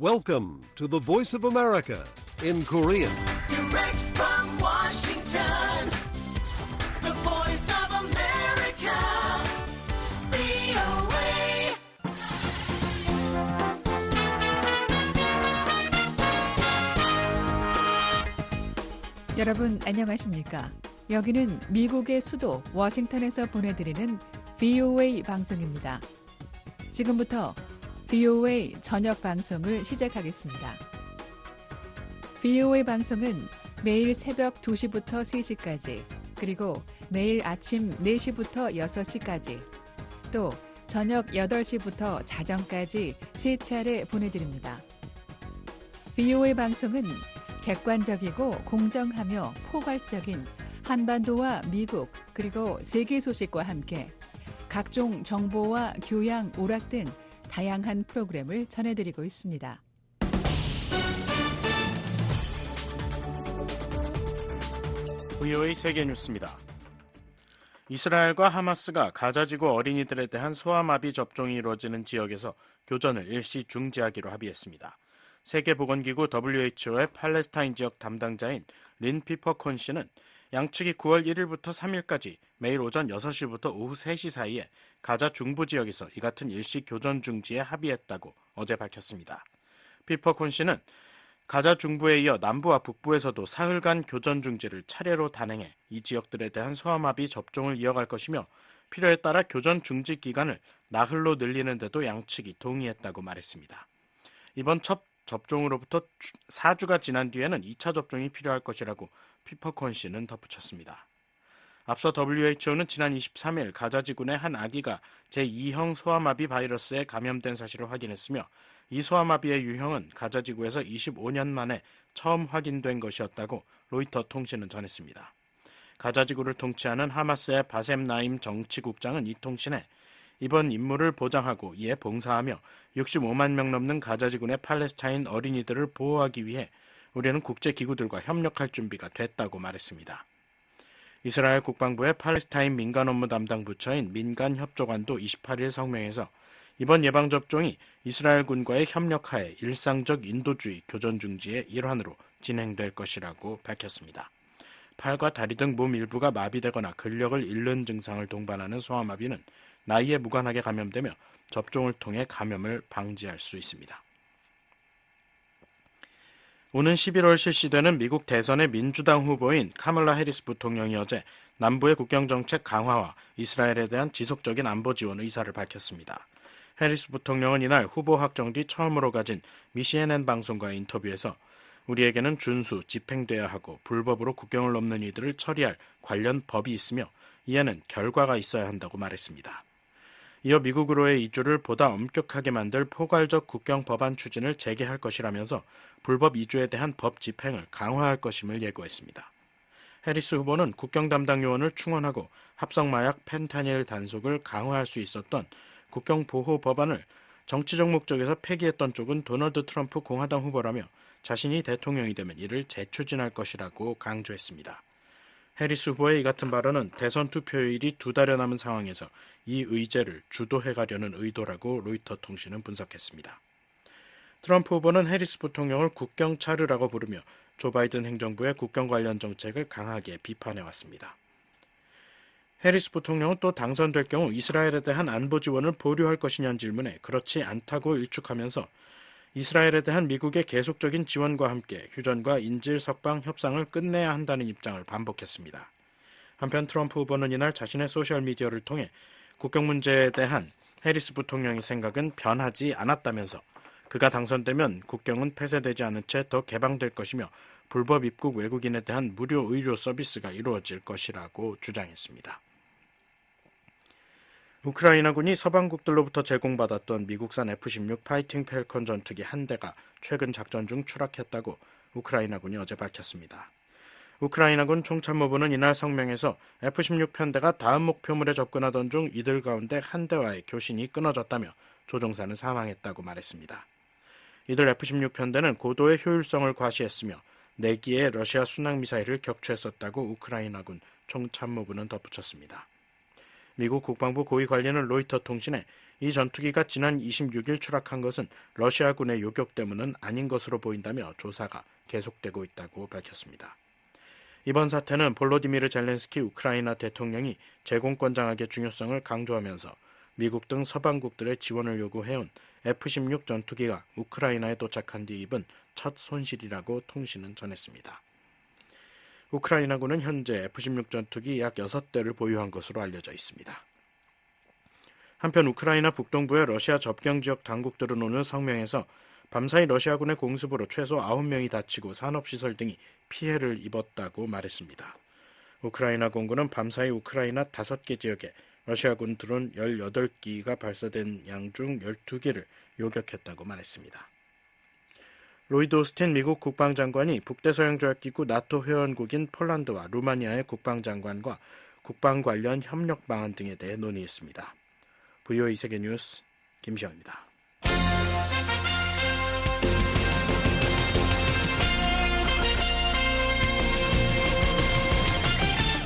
Welcome to the Voice of America in Korean. Direct from Washington, the Voice of America, VOA. 여러분 안녕하십니까? 여기는 미국의 수도 워싱턴에서 보내드리는 VOA 방송입니다. 지금부터 VOA 저녁 방송을 시작하겠습니다. VOA 방송은 매일 새벽 2시부터 3시까지, 그리고 매일 아침 4시부터 6시까지, 또 저녁 8시부터 자정까지 3차례 보내드립니다. VOA 방송은 객관적이고 공정하며 포괄적인 한반도와 미국 그리고 세계 소식과 함께 각종 정보와 교양, 오락 등 다양한 프로그램을 전해드리고 있습니다. VOA 세계뉴스입니다. 이스라엘과 하마스가 가자지구 어린이들에 대한 소아마비 접종이 이루어지는 지역에서 교전을 일시 중지하기로 합의했습니다. 세계보건기구 WHO의 팔레스타인 지역 담당자인 린 피퍼콘 씨는 양측이 9월 1일부터 3일까지 매일 오전 6시부터 오후 3시 사이에 가자 중부 지역에서 이 같은 일시 교전 중지에 합의했다고 어제 밝혔습니다. 피퍼콘 씨는 가자 중부에 이어 남부와 북부에서도 사흘간 교전 중지를 차례로 단행해 이 지역들에 대한 소아마비 접종을 이어갈 것이며 필요에 따라 교전 중지 기간을 나흘로 늘리는 데도 양측이 동의했다고 말했습니다. 이번 첫 접종으로부터 4주가 지난 뒤에는 2차 접종이 필요할 것이라고 피퍼콘 씨는 덧붙였습니다. 앞서 WHO는 지난 23일 가자지군의 한 아기가 제2형 소아마비 바이러스에 감염된 사실을 확인했으며 이 소아마비의 유형은 가자지구에서 25년 만에 처음 확인된 것이었다고 로이터 통신은 전했습니다. 가자지구를 통치하는 하마스의 바셈 나임 정치국장은 이 통신에 이번 임무를 보장하고 이에 봉사하며 65만 명 넘는 가자지군의 팔레스타인 어린이들을 보호하기 위해 우리는 국제기구들과 협력할 준비가 됐다고 말했습니다. 이스라엘 국방부의 팔레스타인 민간업무 담당 부처인 민간협조관도 28일 성명에서 이번 예방접종이 이스라엘군과의 협력하에 일상적 인도주의 교전 중지의 일환으로 진행될 것이라고 밝혔습니다. 팔과 다리 등 몸 일부가 마비되거나 근력을 잃는 증상을 동반하는 소아마비는 나이에 무관하게 감염되며 접종을 통해 감염을 방지할 수 있습니다. 오는 11월 실시되는 미국 대선의 민주당 후보인 카멀라 해리스 부통령이 어제 남부의 국경정책 강화와 이스라엘에 대한 지속적인 안보 지원 의사를 밝혔습니다. 해리스 부통령은 이날 후보 확정 뒤 처음으로 가진 미 CNN 방송과의 인터뷰에서 우리에게는 준수, 집행돼야 하고 불법으로 국경을 넘는 이들을 처리할 관련 법이 있으며 이에는 결과가 있어야 한다고 말했습니다. 이어 미국으로의 이주를 보다 엄격하게 만들 포괄적 국경 법안 추진을 재개할 것이라면서 불법 이주에 대한 법 집행을 강화할 것임을 예고했습니다. 해리스 후보는 국경 담당 요원을 충원하고 합성마약 펜타닐 단속을 강화할 수 있었던 국경 보호 법안을 정치적 목적에서 폐기했던 쪽은 도널드 트럼프 공화당 후보라며 자신이 대통령이 되면 이를 재추진할 것이라고 강조했습니다. 해리스 후보의 이 같은 발언은 대선 투표일이 2달여 남은 상황에서 이 의제를 주도해가려는 의도라고 로이터 통신은 분석했습니다. 트럼프 후보는 해리스 부통령을 국경차르라고 부르며 조 바이든 행정부의 국경 관련 정책을 강하게 비판해왔습니다. 해리스 부통령은 또 당선될 경우 이스라엘에 대한 안보 지원을 보류할 것이냐는 질문에 그렇지 않다고 일축하면서 이스라엘에 대한 미국의 계속적인 지원과 함께 휴전과 인질 석방 협상을 끝내야 한다는 입장을 반복했습니다. 한편 트럼프 후보는 이날 자신의 소셜미디어를 통해 국경 문제에 대한 해리스 부통령의 생각은 변하지 않았다면서 그가 당선되면 국경은 폐쇄되지 않은 채 더 개방될 것이며 불법 입국 외국인에 대한 무료 의료 서비스가 이루어질 것이라고 주장했습니다. 우크라이나군이 서방국들로부터 제공받았던 미국산 F-16 파이팅 팰컨 전투기 한 대가 최근 작전 중 추락했다고 우크라이나군이 어제 밝혔습니다. 우크라이나군 총참모부는 이날 성명에서 F-16 편대가 다음 목표물에 접근하던 중 이들 가운데 한 대와의 교신이 끊어졌다며 조종사는 사망했다고 말했습니다. 이들 F-16 편대는 고도의 효율성을 과시했으며 4기의 러시아 순항미사일을 격추했었다고 우크라이나군 총참모부는 덧붙였습니다. 미국 국방부 고위 관리는 로이터 통신에 이 전투기가 지난 26일 추락한 것은 러시아군의 요격 때문은 아닌 것으로 보인다며 조사가 계속되고 있다고 밝혔습니다. 이번 사태는 볼로디미르 젤렌스키 우크라이나 대통령이 제공권 장악의 중요성을 강조하면서 미국 등 서방국들의 지원을 요구해온 F-16 전투기가 우크라이나에 도착한 뒤 입은 첫 손실이라고 통신은 전했습니다. 우크라이나군은 현재 F-16 전투기 약 6대를 보유한 것으로 알려져 있습니다. 한편 우크라이나 북동부의 러시아 접경지역 당국들은 오늘 성명에서 밤사이 러시아군의 공습으로 최소 9명이 다치고 산업시설 등이 피해를 입었다고 말했습니다. 우크라이나 공군은 밤사이 우크라이나 5개 지역에 러시아군 드론 18기가 발사된 양 중 12기를 요격했다고 말했습니다. 로이드 오스틴 미국 국방장관이 북대서양조약기구 나토 회원국인 폴란드와 루마니아의 국방장관과 국방 관련 협력 방안 등에 대해 논의했습니다. VOA 세계뉴스 김시영입니다.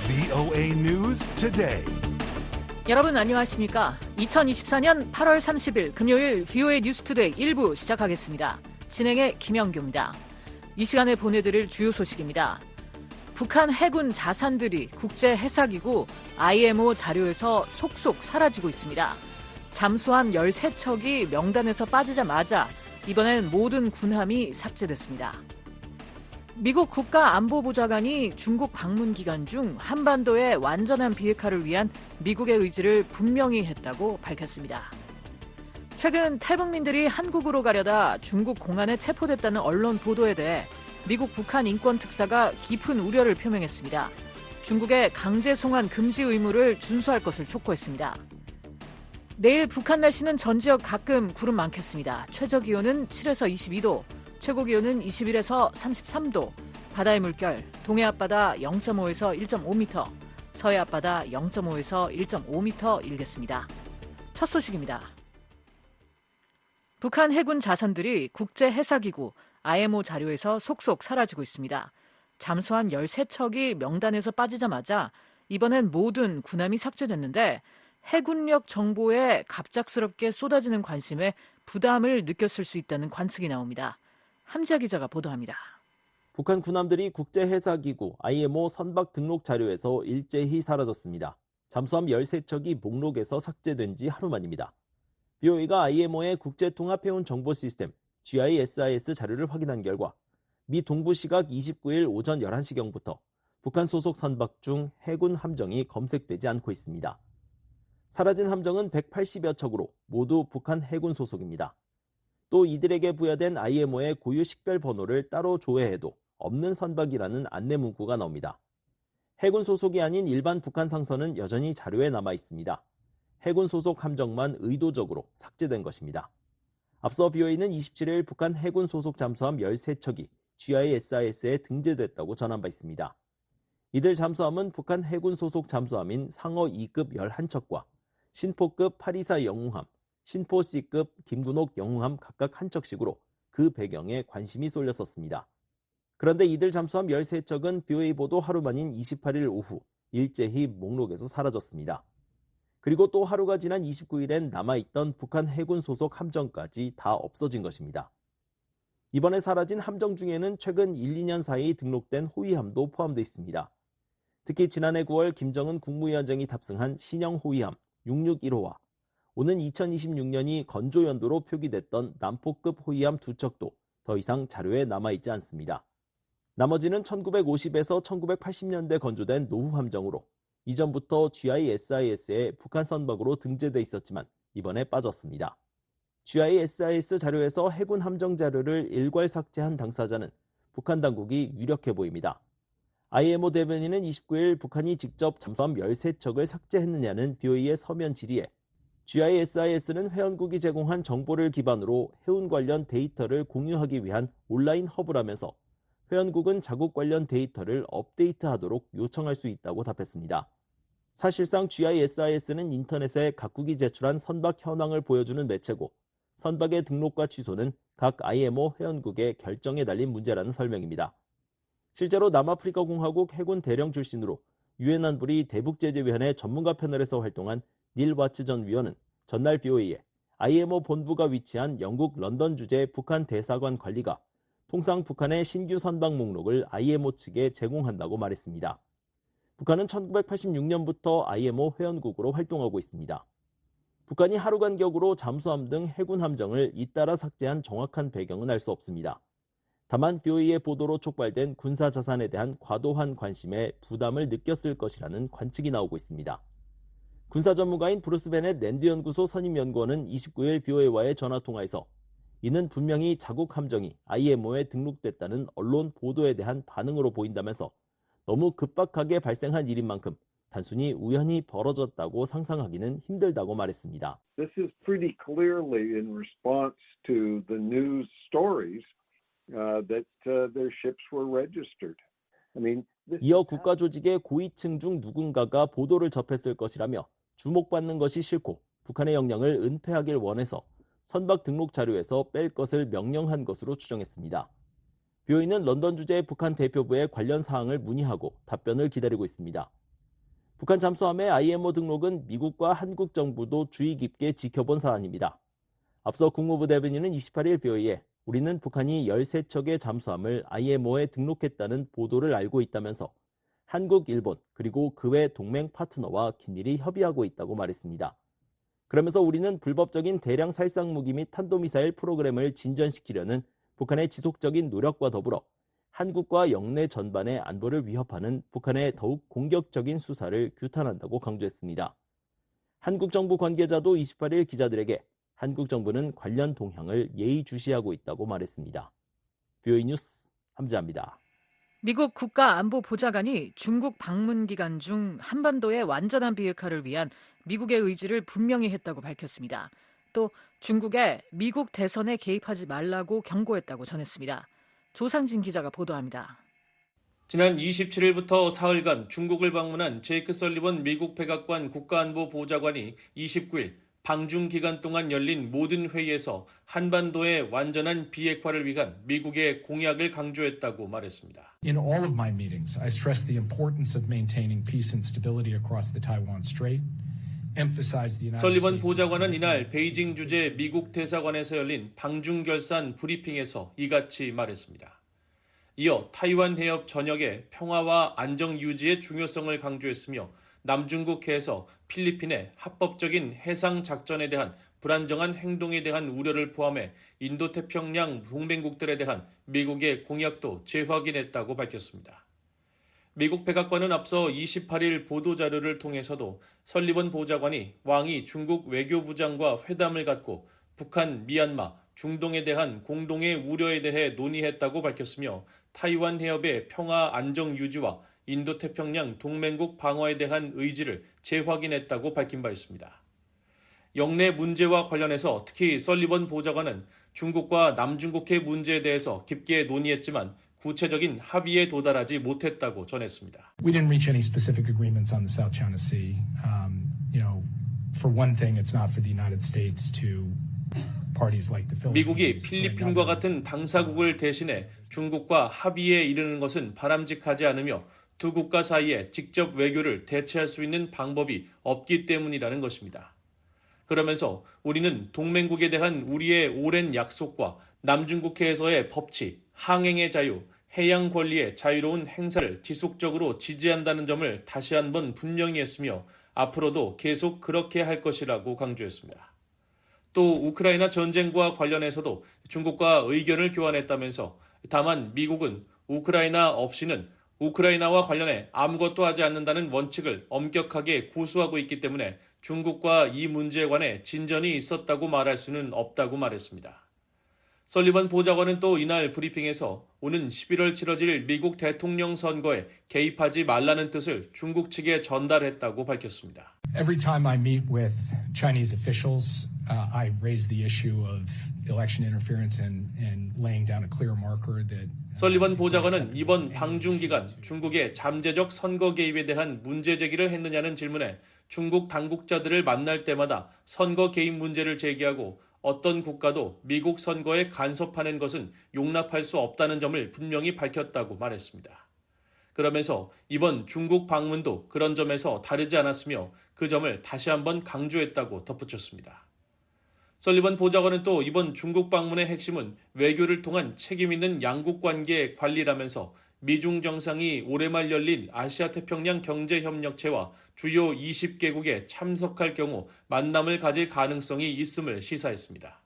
VOA News Today. 여러분 안녕하십니까? 2024년 8월 30일 금요일 VOA 뉴스투데이 1부 시작하겠습니다. 진행의 김영규입니다. 이 시간에 보내드릴 주요 소식입니다. 북한 해군 자산들이 국제해사기구 IMO 자료에서 속속 사라지고 있습니다. 잠수함 13척이 명단에서 빠지자마자 이번엔 모든 군함이 삭제됐습니다. 미국 국가안보보좌관이 중국 방문 기간 중 한반도의 완전한 비핵화를 위한 미국의 의지를 분명히 했다고 밝혔습니다. 최근 탈북민들이 한국으로 가려다 중국 공안에 체포됐다는 언론 보도에 대해 미국 북한 인권특사가 깊은 우려를 표명했습니다. 중국의 강제 송환 금지 의무를 준수할 것을 촉구했습니다. 내일 북한 날씨는 전 지역 가끔 구름 많겠습니다. 최저기온은 7에서 22도, 최고기온은 21에서 33도, 바다의 물결, 동해 앞바다 0.5에서 1.5m, 서해 앞바다 0.5에서 1.5m 일겠습니다. 첫 소식입니다. 북한 해군 자산들이 국제해사기구 IMO 자료에서 속속 사라지고 있습니다. 잠수함 13척이 명단에서 빠지자마자 이번엔 모든 군함이 삭제됐는데 해군력 정보에 갑작스럽게 쏟아지는 관심에 부담을 느꼈을 수 있다는 관측이 나옵니다. 함지아 기자가 보도합니다. 북한 군함들이 국제해사기구 IMO 선박 등록 자료에서 일제히 사라졌습니다. 잠수함 13척이 목록에서 삭제된 지 하루 만입니다. BOE가 IMO의 국제통합해운 정보 시스템 GISIS 자료를 확인한 결과 미 동부 시각 29일 오전 11시경부터 북한 소속 선박 중 해군 함정이 검색되지 않고 있습니다. 사라진 함정은 180여 척으로 모두 북한 해군 소속입니다. 또 이들에게 부여된 IMO의 고유 식별 번호를 따로 조회해도 없는 선박이라는 안내 문구가 나옵니다. 해군 소속이 아닌 일반 북한 상선은 여전히 자료에 남아 있습니다. 해군 소속 함정만 의도적으로 삭제된 것입니다. 앞서 BOE는 27일 북한 해군 소속 잠수함 13척이 GISIS에 등재됐다고 전한 바 있습니다. 이들 잠수함은 북한 해군 소속 잠수함인 상어 2급 11척과 신포급 824 영웅함, 신포 C급 김군옥 영웅함 각각 한 척씩으로 그 배경에 관심이 쏠렸었습니다. 그런데 이들 잠수함 13척은 BOE 보도 하루 만인 28일 오후 일제히 목록에서 사라졌습니다. 그리고 또 하루가 지난 29일엔 남아있던 북한 해군 소속 함정까지 다 없어진 것입니다. 이번에 사라진 함정 중에는 최근 1, 2년 사이 등록된 호위함도 포함되어 있습니다. 특히 지난해 9월 김정은 국무위원장이 탑승한 신형 호위함 661호와 오는 2026년이 건조연도로 표기됐던 남포급 호위함 2척도 더 이상 자료에 남아있지 않습니다. 나머지는 1950에서 1980년대 건조된 노후 함정으로 이전부터 GISIS에 북한 선박으로 등재돼 있었지만 이번에 빠졌습니다. GISIS 자료에서 해군 함정 자료를 일괄 삭제한 당사자는 북한 당국이 유력해 보입니다. IMO 대변인은 29일 북한이 직접 잠수함 13척을 삭제했느냐는 BOE의 서면 질의에 GISIS는 회원국이 제공한 정보를 기반으로 해운 관련 데이터를 공유하기 위한 온라인 허브라면서 회원국은 자국 관련 데이터를 업데이트하도록 요청할 수 있다고 답했습니다. 사실상 GISIS는 인터넷에 각국이 제출한 선박 현황을 보여주는 매체고 선박의 등록과 취소는 각 IMO 회원국의 결정에 달린 문제라는 설명입니다. 실제로 남아프리카 공화국 해군 대령 출신으로 유엔 안보리 대북제재위원회 전문가 패널에서 활동한 닐 와츠 전 위원은 전날 BOA에 IMO 본부가 위치한 영국 런던 주재 북한 대사관 관리가 통상 북한의 신규 선박 목록을 IMO 측에 제공한다고 말했습니다. 북한은 1986년부터 IMO 회원국으로 활동하고 있습니다. 북한이 하루 간격으로 잠수함 등 해군 함정을 잇따라 삭제한 정확한 배경은 알 수 없습니다. 다만 BOA의 보도로 촉발된 군사 자산에 대한 과도한 관심에 부담을 느꼈을 것이라는 관측이 나오고 있습니다. 군사 전문가인 브루스 베넷 랜드 연구소 선임 연구원은 29일 BOA와의 전화 통화에서 이는 분명히 자국 함정이 IMO에 등록됐다는 언론 보도에 대한 반응으로 보인다면서 너무 급박하게 발생한 일인 만큼 단순히 우연히 벌어졌다고 상상하기는 힘들다고 말했습니다. This is pretty clearly in response to the news stories that their ships were registered. 이어 국가 조직의 고위층 중 누군가가 보도를 접했을 것이라며 주목받는 것이 싫고 북한의 역량을 은폐하길 원해서 선박 등록 자료에서 뺄 것을 명령한 것으로 추정했습니다. BOA는 런던 주재 북한 대표부에 관련 사항을 문의하고 답변을 기다리고 있습니다. 북한 잠수함의 IMO 등록은 미국과 한국 정부도 주의 깊게 지켜본 사안입니다. 앞서 국무부 대변인은 28일 BOA에 우리는 북한이 13척의 잠수함을 IMO에 등록했다는 보도를 알고 있다면서 한국, 일본, 그리고 그 외 동맹 파트너와 긴밀히 협의하고 있다고 말했습니다. 그러면서 우리는 불법적인 대량 살상 무기 및 탄도미사일 프로그램을 진전시키려는 북한의 지속적인 노력과 더불어 한국과 영내 전반의 안보를 위협하는 북한의 더욱 공격적인 수사를 규탄한다고 강조했습니다. 한국 정부 관계자도 28일 기자들에게 한국 정부는 관련 동향을 예의주시하고 있다고 말했습니다. BOA 뉴스 함지아입니다. 미국 국가안보보좌관이 중국 방문 기간 중 한반도의 완전한 비핵화를 위한 미국의 의지를 분명히 했다고 밝혔습니다. 또 중국에 미국 대선에 개입하지 말라고 경고했다고 전했습니다. 조상진 기자가 보도합니다. 지난 27일부터 사흘간 중국을 방문한 제이크 설리번 미국 백악관 국가안보보좌관이 29일 방중 기간 동안 열린 모든 회의에서 한반도의 완전한 비핵화를 위한 미국의 공약을 강조했다고 말했습니다. In all of my meetings, I stressed the importance of maintaining peace and stability across the Taiwan Strait. 설리번 보좌관은 이날 베이징 주재 미국 대사관에서 열린 방중 결산 브리핑에서 이같이 말했습니다. 이어 타이완 해협 전역의 평화와 안정 유지의 중요성을 강조했으며 남중국해에서 필리핀의 합법적인 해상 작전에 대한 불안정한 행동에 대한 우려를 포함해 인도태평양 동맹국들에 대한 미국의 공약도 재확인했다고 밝혔습니다. 미국 백악관은 앞서 28일 보도자료를 통해서도 설리번 보좌관이 왕이 중국 외교부장과 회담을 갖고 북한, 미얀마, 중동에 대한 공동의 우려에 대해 논의했다고 밝혔으며 타이완 해협의 평화 안정 유지와 인도태평양 동맹국 방어에 대한 의지를 재확인했다고 밝힌 바 있습니다. 영내 문제와 관련해서 특히 설리번 보좌관은 중국과 남중국해 문제에 대해서 깊게 논의했지만 구체적인 합의에 도달하지 못했다고 전했습니다. We didn't reach any specific agreements on the South China Sea. For one thing, it's not for the United States to parties like the Philippines. 미국이 필리핀과 같은 당사국을 대신해 중국과 합의에 이르는 것은 바람직하지 않으며 두 국가 사이에 직접 외교를 대체할 수 있는 방법이 없기 때문이라는 것입니다. 그러면서 우리는 동맹국에 대한 우리의 오랜 약속과 남중국해에서의 법치, 항행의 자유, 해양 권리의 자유로운 행사를 지속적으로 지지한다는 점을 다시 한번 분명히 했으며 앞으로도 계속 그렇게 할 것이라고 강조했습니다. 또 우크라이나 전쟁과 관련해서도 중국과 의견을 교환했다면서 다만 미국은 우크라이나 없이는 우크라이나와 관련해 아무것도 하지 않는다는 원칙을 엄격하게 고수하고 있기 때문에 중국과 이 문제에 관해 진전이 있었다고 말할 수는 없다고 말했습니다. 설리번 보좌관은 또 이날 브리핑에서 오는 11월 치러질 미국 대통령 선거에 개입하지 말라는 뜻을 중국 측에 전달했다고 밝혔습니다. Every time I meet with Chinese officials, I raise the issue of election interference and laying down a clear marker that 설리번 보좌관은 이번 방중 기간 중국의 잠재적 선거 개입에 대한 문제 제기를 했느냐는 질문에 중국 당국자들을 만날 때마다 선거 개입 문제를 제기하고 어떤 국가도 미국 선거에 간섭하는 것은 용납할 수 없다는 점을 분명히 밝혔다고 말했습니다. 그러면서 이번 중국 방문도 그런 점에서 다르지 않았으며 그 점을 다시 한번 강조했다고 덧붙였습니다. 설리번 보좌관은 또 이번 중국 방문의 핵심은 외교를 통한 책임 있는 양국 관계 관리라면서 미중 정상이 올해 말 열린 아시아태평양 경제협력체와 주요 20개국에 참석할 경우 만남을 가질 가능성이 있음을 시사했습니다.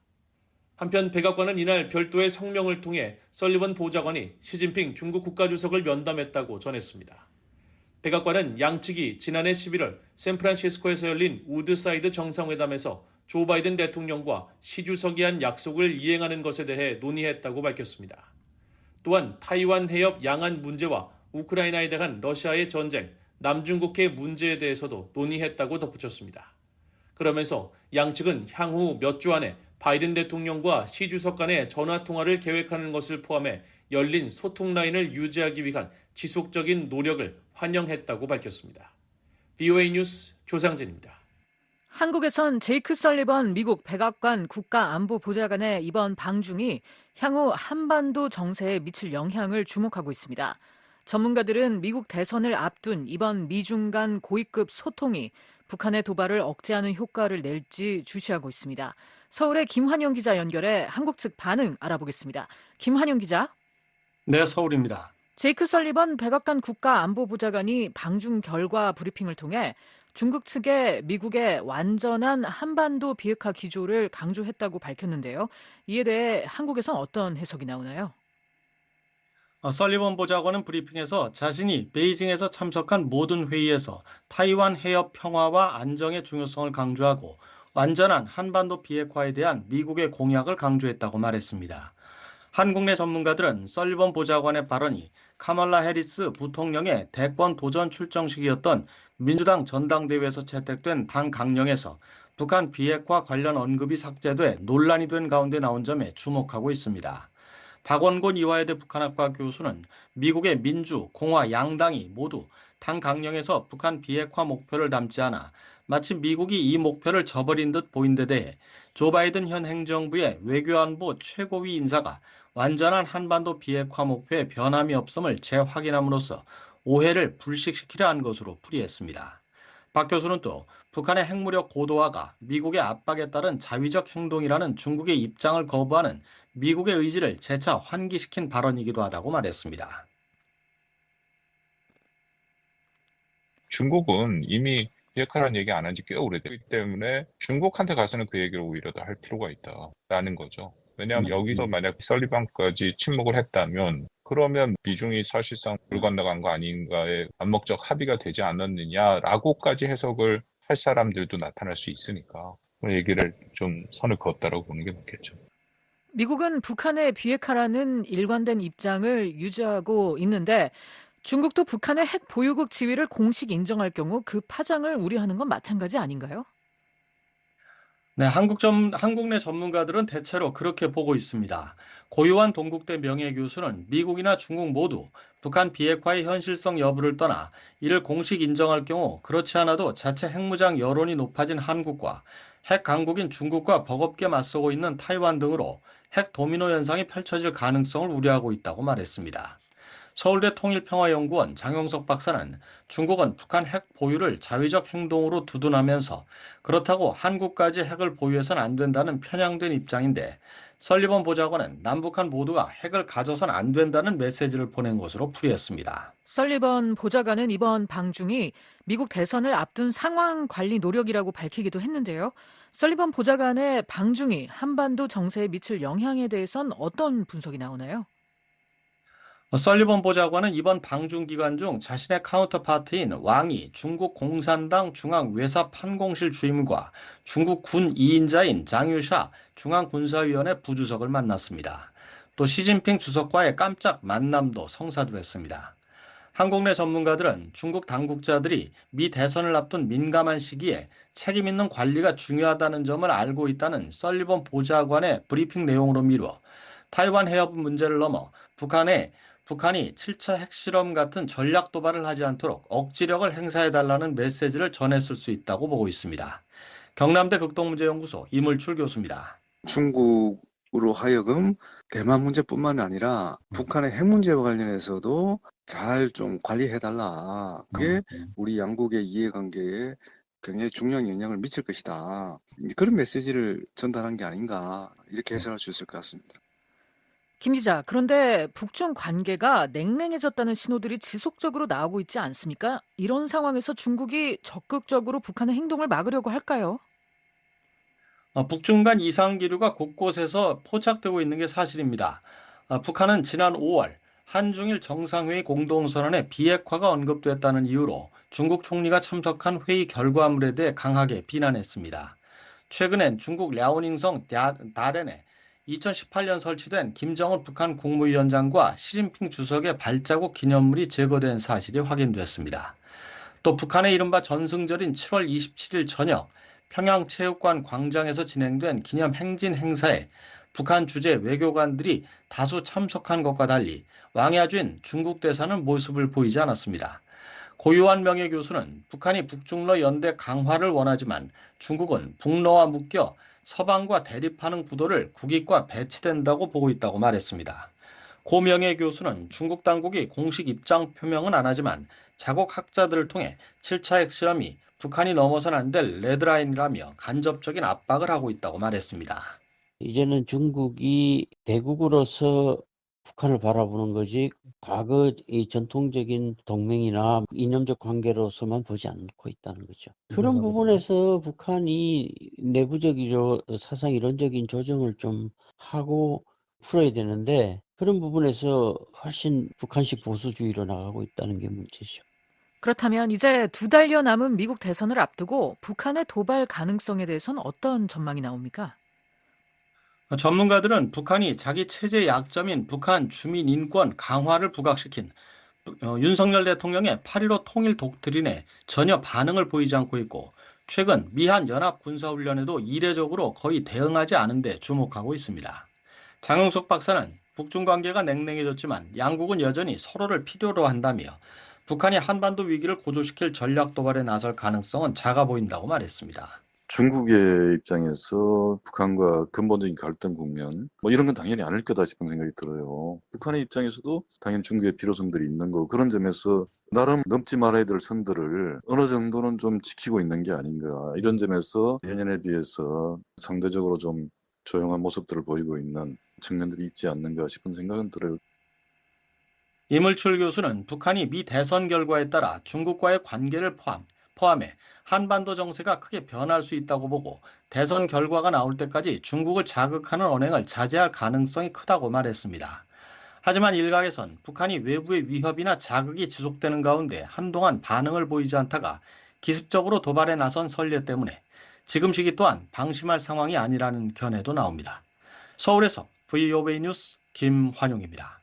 한편 백악관은 이날 별도의 성명을 통해 설리번 보좌관이 시진핑 중국 국가주석을 면담했다고 전했습니다. 백악관은 양측이 지난해 11월 샌프란시스코에서 열린 우드사이드 정상회담에서 조 바이든 대통령과 시 주석이 한 약속을 이행하는 것에 대해 논의했다고 밝혔습니다. 또한 타이완 해협 양안 문제와 우크라이나에 대한 러시아의 전쟁, 남중국해 문제에 대해서도 논의했다고 덧붙였습니다. 그러면서 양측은 향후 몇 주 안에 바이든 대통령과 시 주석 간의 전화통화를 계획하는 것을 포함해 열린 소통 라인을 유지하기 위한 지속적인 노력을 환영했다고 밝혔습니다. VOA 뉴스 조상진입니다. 한국에선 제이크 설리번 미국 백악관 국가안보보좌관의 이번 방중이 향후 한반도 정세에 미칠 영향을 주목하고 있습니다. 전문가들은 미국 대선을 앞둔 이번 미중 간 고위급 소통이 북한의 도발을 억제하는 효과를 낼지 주시하고 있습니다. 서울의 김환영 기자 연결해 한국 측 반응 알아보겠습니다. 김환영 기자. 네, 서울입니다. 제이크 설리번 백악관 국가안보보좌관이 방중 결과 브리핑을 통해 중국 측에 미국의 완전한 한반도 비핵화 기조를 강조했다고 밝혔는데요. 이에 대해 한국에선 어떤 해석이 나오나요? 설리번 보좌관은 브리핑에서 자신이 베이징에서 참석한 모든 회의에서 타이완 해협 평화와 안정의 중요성을 강조하고 완전한 한반도 비핵화에 대한 미국의 공약을 강조했다고 말했습니다. 한국 내 전문가들은 설리번 보좌관의 발언이 카말라 해리스 부통령의 대권 도전 출정식이었던 민주당 전당대회에서 채택된 당 강령에서 북한 비핵화 관련 언급이 삭제돼 논란이 된 가운데 나온 점에 주목하고 있습니다. 박원곤 이화여대 북한학과 교수는 미국의 민주, 공화 양당이 모두 당 강령에서 북한 비핵화 목표를 담지 않아 마치 미국이 이 목표를 저버린 듯 보인 데 대해 조 바이든 현 행정부의 외교안보 최고위 인사가 완전한 한반도 비핵화 목표에 변함이 없음을 재확인함으로써 오해를 불식시키려 한 것으로 풀이했습니다. 박 교수는 또 북한의 핵무력 고도화가 미국의 압박에 따른 자위적 행동이라는 중국의 입장을 거부하는 미국의 의지를 재차 환기시킨 발언이기도 하다고 말했습니다. 중국은 이미 비핵화라는 얘기 안 한 지 꽤 오래됐기 때문에 중국한테 가서는 그 얘기를 오히려 더 할 필요가 있다라는 거죠. 왜냐하면 여기서 만약 설리번까지 침묵을 했다면 그러면 미중이 사실상 물 건너간 거 아닌가에 암묵적 합의가 되지 않았느냐라고까지 해석을 할 사람들도 나타날 수 있으니까 그 얘기를 좀 선을 그었다라고 보는 게 맞겠죠. 미국은 북한의 비핵화라는 일관된 입장을 유지하고 있는데 중국도 북한의 핵 보유국 지위를 공식 인정할 경우 그 파장을 우려하는 건 마찬가지 아닌가요? 네, 한국 내 전문가들은 대체로 그렇게 보고 있습니다. 고유한 동국대 명예교수는 미국이나 중국 모두 북한 비핵화의 현실성 여부를 떠나 이를 공식 인정할 경우 그렇지 않아도 자체 핵무장 여론이 높아진 한국과 핵 강국인 중국과 버겁게 맞서고 있는 타이완 등으로 핵 도미노 현상이 펼쳐질 가능성을 우려하고 있다고 말했습니다. 서울대 통일평화연구원 장용석 박사는 중국은 북한 핵 보유를 자위적 행동으로 두둔하면서 그렇다고 한국까지 핵을 보유해서는 안 된다는 편향된 입장인데 설리번 보좌관은 남북한 모두가 핵을 가져선 안 된다는 메시지를 보낸 것으로 풀이했습니다. 설리번 보좌관은 이번 방중이 미국 대선을 앞둔 상황 관리 노력이라고 밝히기도 했는데요. 설리번 보좌관의 방중이 한반도 정세에 미칠 영향에 대해선 어떤 분석이 나오나요? 설리번 보좌관은 이번 방중 기간 중 자신의 카운터파트인 왕이 중국 공산당 중앙외사판공실 주임과 중국 군 2인자인 장유샤 중앙군사위원회 부주석을 만났습니다. 또 시진핑 주석과의 깜짝 만남도 성사도 했습니다. 한국 내 전문가들은 중국 당국자들이 미 대선을 앞둔 민감한 시기에 책임 있는 관리가 중요하다는 점을 알고 있다는 설리번 보좌관의 브리핑 내용으로 미루어 타이완 해협 문제를 넘어 북한이 7차 핵실험 같은 전략 도발을 하지 않도록 억지력을 행사해달라는 메시지를 전했을 수 있다고 보고 있습니다. 경남대 극동문제연구소 이물출 교수입니다. 중국 으로 하여금 대만 문제뿐만 아니라 북한의 핵 문제와 관련해서도 잘 좀 관리해달라. 그게 우리 양국의 이해관계에 굉장히 중요한 영향을 미칠 것이다. 그런 메시지를 전달한 게 아닌가 이렇게 해석할 수 있을 것 같습니다. 김 기자, 그런데 북중 관계가 냉랭해졌다는 신호들이 지속적으로 나오고 있지 않습니까? 이런 상황에서 중국이 적극적으로 북한의 행동을 막으려고 할까요? 북중 간 이상기류가 곳곳에서 포착되고 있는 게 사실입니다. 북한은 지난 5월 한중일 정상회의 공동선언에 비핵화가 언급됐다는 이유로 중국 총리가 참석한 회의 결과물에 대해 강하게 비난했습니다. 최근엔 중국 랴오닝성 다롄에 2018년 설치된 김정은 북한 국무위원장과 시진핑 주석의 발자국 기념물이 제거된 사실이 확인됐습니다. 또 북한의 이른바 전승절인 7월 27일 저녁 평양체육관 광장에서 진행된 기념 행진 행사에 북한 주재 외교관들이 다수 참석한 것과 달리 왕야쥔 중국 대사는 모습을 보이지 않았습니다. 고유한 명예교수는 북한이 북중러 연대 강화를 원하지만 중국은 북러와 묶여 서방과 대립하는 구도를 국익과 배치된다고 보고 있다고 말했습니다. 고 명예교수는 중국 당국이 공식 입장 표명은 안 하지만 자국 학자들을 통해 7차 핵실험이 북한이 넘어선 안 될 레드라인이라며 간접적인 압박을 하고 있다고 말했습니다. 이제는 중국이 대국으로서 북한을 바라보는 거지 과거 이 전통적인 동맹이나 이념적 관계로서만 보지 않고 있다는 거죠. 그런 부분에서 북한이 내부적으로 사상 이론적인 조정을 좀 하고 풀어야 되는데 그런 부분에서 훨씬 북한식 보수주의로 나가고 있다는 게 문제죠. 그렇다면 이제 2달여 남은 미국 대선을 앞두고 북한의 도발 가능성에 대해서는 어떤 전망이 나옵니까? 전문가들은 북한이 자기 체제의 약점인 북한 주민 인권 강화를 부각시킨 윤석열 대통령의 8.15 통일 독트린에 전혀 반응을 보이지 않고 있고 최근 미한 연합 군사훈련에도 이례적으로 거의 대응하지 않은 데 주목하고 있습니다. 장용석 박사는 북중 관계가 냉랭해졌지만 양국은 여전히 서로를 필요로 한다며 북한이 한반도 위기를 고조시킬 전략 도발에 나설 가능성은 작아 보인다고 말했습니다. 중국의 입장에서 북한과 근본적인 갈등 국면 이런 건 당연히 아닐 거다 싶은 생각이 들어요. 북한의 입장에서도 당연히 중국의 필요성들이 있는 거고 그런 점에서 나름 넘지 말아야 될 선들을 어느 정도는 좀 지키고 있는 게 아닌가 이런 점에서 예년에 비해서 상대적으로 좀 조용한 모습들을 보이고 있는 측면들이 있지 않는가 싶은 생각은 들어요. 이물출 교수는 북한이 미 대선 결과에 따라 중국과의 관계를 포함해 한반도 정세가 크게 변할 수 있다고 보고 대선 결과가 나올 때까지 중국을 자극하는 언행을 자제할 가능성이 크다고 말했습니다. 하지만 일각에선 북한이 외부의 위협이나 자극이 지속되는 가운데 한동안 반응을 보이지 않다가 기습적으로 도발에 나선 선례 때문에 지금 시기 또한 방심할 상황이 아니라는 견해도 나옵니다. 서울에서 VOA 뉴스 김환용입니다.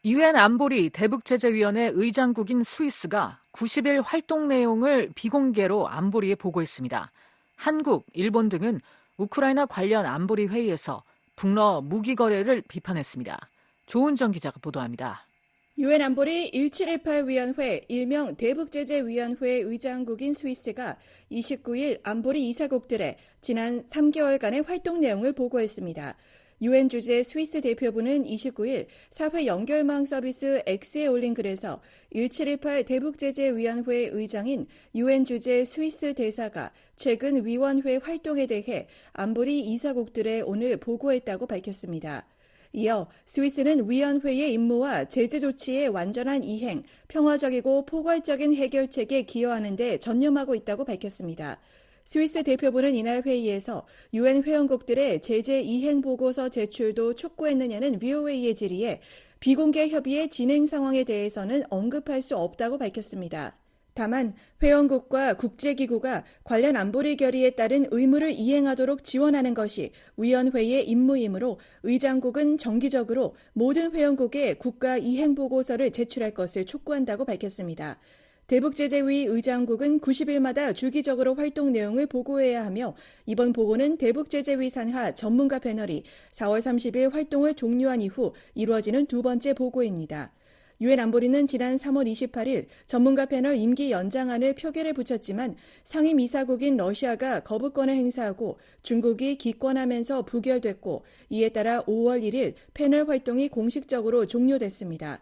유엔 안보리 대북제재위원회 의장국인 스위스가 90일 활동 내용을 비공개로 안보리에 보고했습니다. 한국, 일본 등은 우크라이나 관련 안보리 회의에서 북러 무기 거래를 비판했습니다. 조은정 기자가 보도합니다. 유엔 안보리 1718위원회 일명 대북제재위원회 의장국인 스위스가 29일 안보리 이사국들의 지난 3개월간의 활동 내용을 보고했습니다. 유엔 주재 스위스 대표부는 29일 사회 연결망 서비스 X에 올린 글에서 1718 대북제재위원회 의장인 유엔 주재 스위스 대사가 최근 위원회 활동에 대해 안보리 이사국들에 오늘 보고했다고 밝혔습니다. 이어 스위스는 위원회의 임무와 제재 조치의 완전한 이행, 평화적이고 포괄적인 해결책에 기여하는 데 전념하고 있다고 밝혔습니다. 스위스 대표부는 이날 회의에서 유엔 회원국들의 제재 이행 보고서 제출도 촉구했느냐는 VOA의 질의에 비공개 협의의 진행 상황에 대해서는 언급할 수 없다고 밝혔습니다. 다만 회원국과 국제기구가 관련 안보리 결의에 따른 의무를 이행하도록 지원하는 것이 위원회의 임무이므로 의장국은 정기적으로 모든 회원국에 국가 이행 보고서를 제출할 것을 촉구한다고 밝혔습니다. 대북제재위 의장국은 90일마다 주기적으로 활동 내용을 보고해야 하며 이번 보고는 대북제재위 산하 전문가 패널이 4월 30일 활동을 종료한 이후 이루어지는 두 번째 보고입니다. 유엔 안보리는 지난 3월 28일 전문가 패널 임기 연장안을 표결에 붙였지만 상임이사국인 러시아가 거부권을 행사하고 중국이 기권하면서 부결됐고 이에 따라 5월 1일 패널 활동이 공식적으로 종료됐습니다.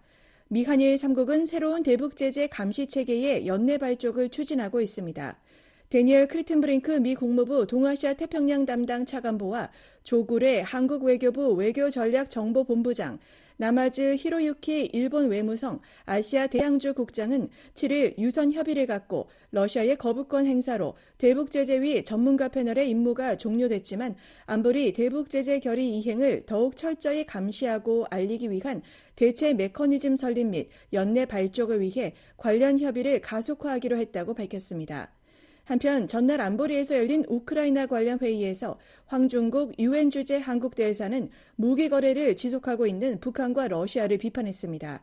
미 한일 3국은 새로운 대북 제재 감시 체계의 연내 발족을 추진하고 있습니다. 데니얼 크리튼브링크 미 국무부 동아시아 태평양 담당 차관보와 조구레 한국 외교부 외교전략정보본부장, 나마즈 히로유키 일본 외무성 아시아 대양주 국장은 7일 유선 협의를 갖고 러시아의 거부권 행사로 대북 제재위 전문가 패널의 임무가 종료됐지만 안보리 대북 제재 결의 이행을 더욱 철저히 감시하고 알리기 위한 대체 메커니즘 설립 및 연내 발족을 위해 관련 협의를 가속화하기로 했다고 밝혔습니다. 한편 전날 안보리에서 열린 우크라이나 관련 회의에서 황중국 유엔 주재 한국 대사는 무기 거래를 지속하고 있는 북한과 러시아를 비판했습니다.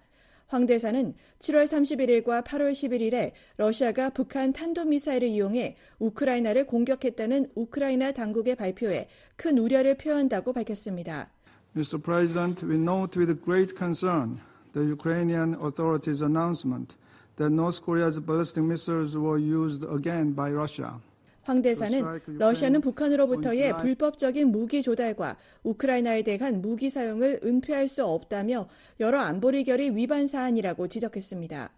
황 대사는 7월 31일과 8월 11일에 러시아가 북한 탄도미사일을 이용해 우크라이나를 공격했다는 우크라이나 당국의 발표에 큰 우려를 표한다고 밝혔습니다. Mr. President, we note with great concern the Ukrainian authorities' announcement that North Korea's ballistic missiles were used again by Russia. 황 대사는 러시아는 북한으로부터의 불법적인 무기 조달과 우크라이나에 대한 무기 사용을 은폐할 수 없다며 여러 안보리 결의 위반 사안이라고 지적했습니다.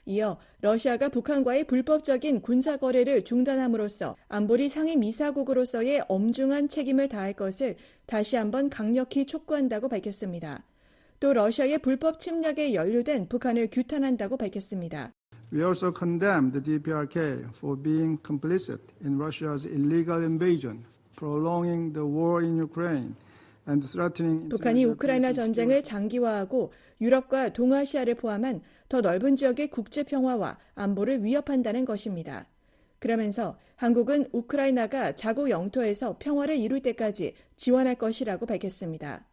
이어 러시아가 북한과의 불법적인 군사 거래를 중단함으로써 안보리 상임이사국으로서의 엄중한 책임을 다할 것을 다시 한번 강력히 촉구한다고 밝혔습니다. 또 러시아의 불법 침략에 연루된 북한을 규탄한다고 밝혔습니다. We also condemn the DPRK for being complicit in Russia's illegal invasion, prolonging the war in Ukraine, and threatening. 북한이 우크라이나 전쟁을 장기화하고 유럽과 동아시아를 포함한 더 넓은 지역의 국제 평화와 안보를 위협한다는 것입니다. 그러면서 한국은 우크라이나가 자국 영토에서 평화를 이룰 때까지 지원할 것이라고 밝혔습니다.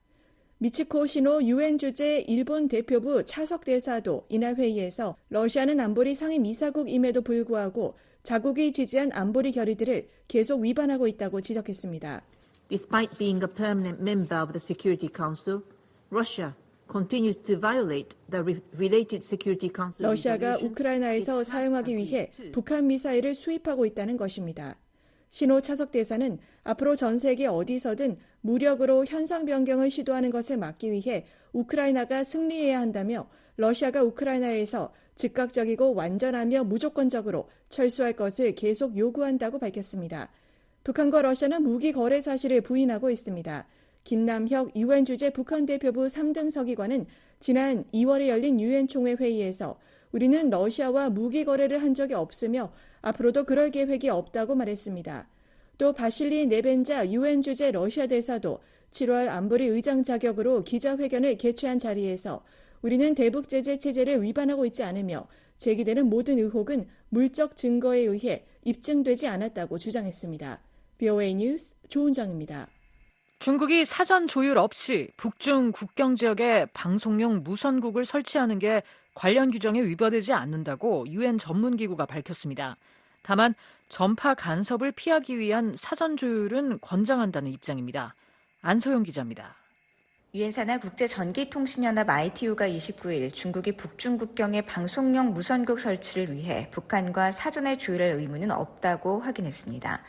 미치코 시노 유엔 주재 일본 대표부 차석 대사도 이날 회의에서 러시아는 안보리 상임이사국임에도 불구하고 자국이 지지한 안보리 결의들을 계속 위반하고 있다고 지적했습니다. Despite being a permanent member of the Security Council, Russia continues to violate the related Security Council. 러시아가 우크라이나에서 사용하기 위해 북한 미사일을 수입하고 있다는 것입니다. 신호 차석 대사는 앞으로 전 세계 어디서든 무력으로 현상 변경을 시도하는 것을 막기 위해 우크라이나가 승리해야 한다며 러시아가 우크라이나에서 즉각적이고 완전하며 무조건적으로 철수할 것을 계속 요구한다고 밝혔습니다. 북한과 러시아는 무기 거래 사실을 부인하고 있습니다. 김남혁 유엔 주재 북한 대표부 3등 서기관은 지난 2월에 열린 유엔 총회 회의에서 우리는 러시아와 무기 거래를 한 적이 없으며 앞으로도 그럴 계획이 없다고 말했습니다. 또 바실리 네벤자 유엔 주재 러시아 대사도 7월 안보리 의장 자격으로 기자회견을 개최한 자리에서 우리는 대북 제재 체제를 위반하고 있지 않으며 제기되는 모든 의혹은 물적 증거에 의해 입증되지 않았다고 주장했습니다. BOA 뉴스 조은정입니다. 중국이 사전 조율 없이 북중 국경 지역에 방송용 무선국을 설치하는 게 관련 규정에 위반되지 않는다고 유엔 전문기구가 밝혔습니다. 다만 전파 간섭을 피하기 위한 사전 조율은 권장한다는 입장입니다. 안소영 기자입니다. 유엔 산하 국제전기통신연합 ITU가 29일 중국이 북중 국경에 방송용 무선국 설치를 위해 북한과 사전에 조율할 의무는 없다고 확인했습니다.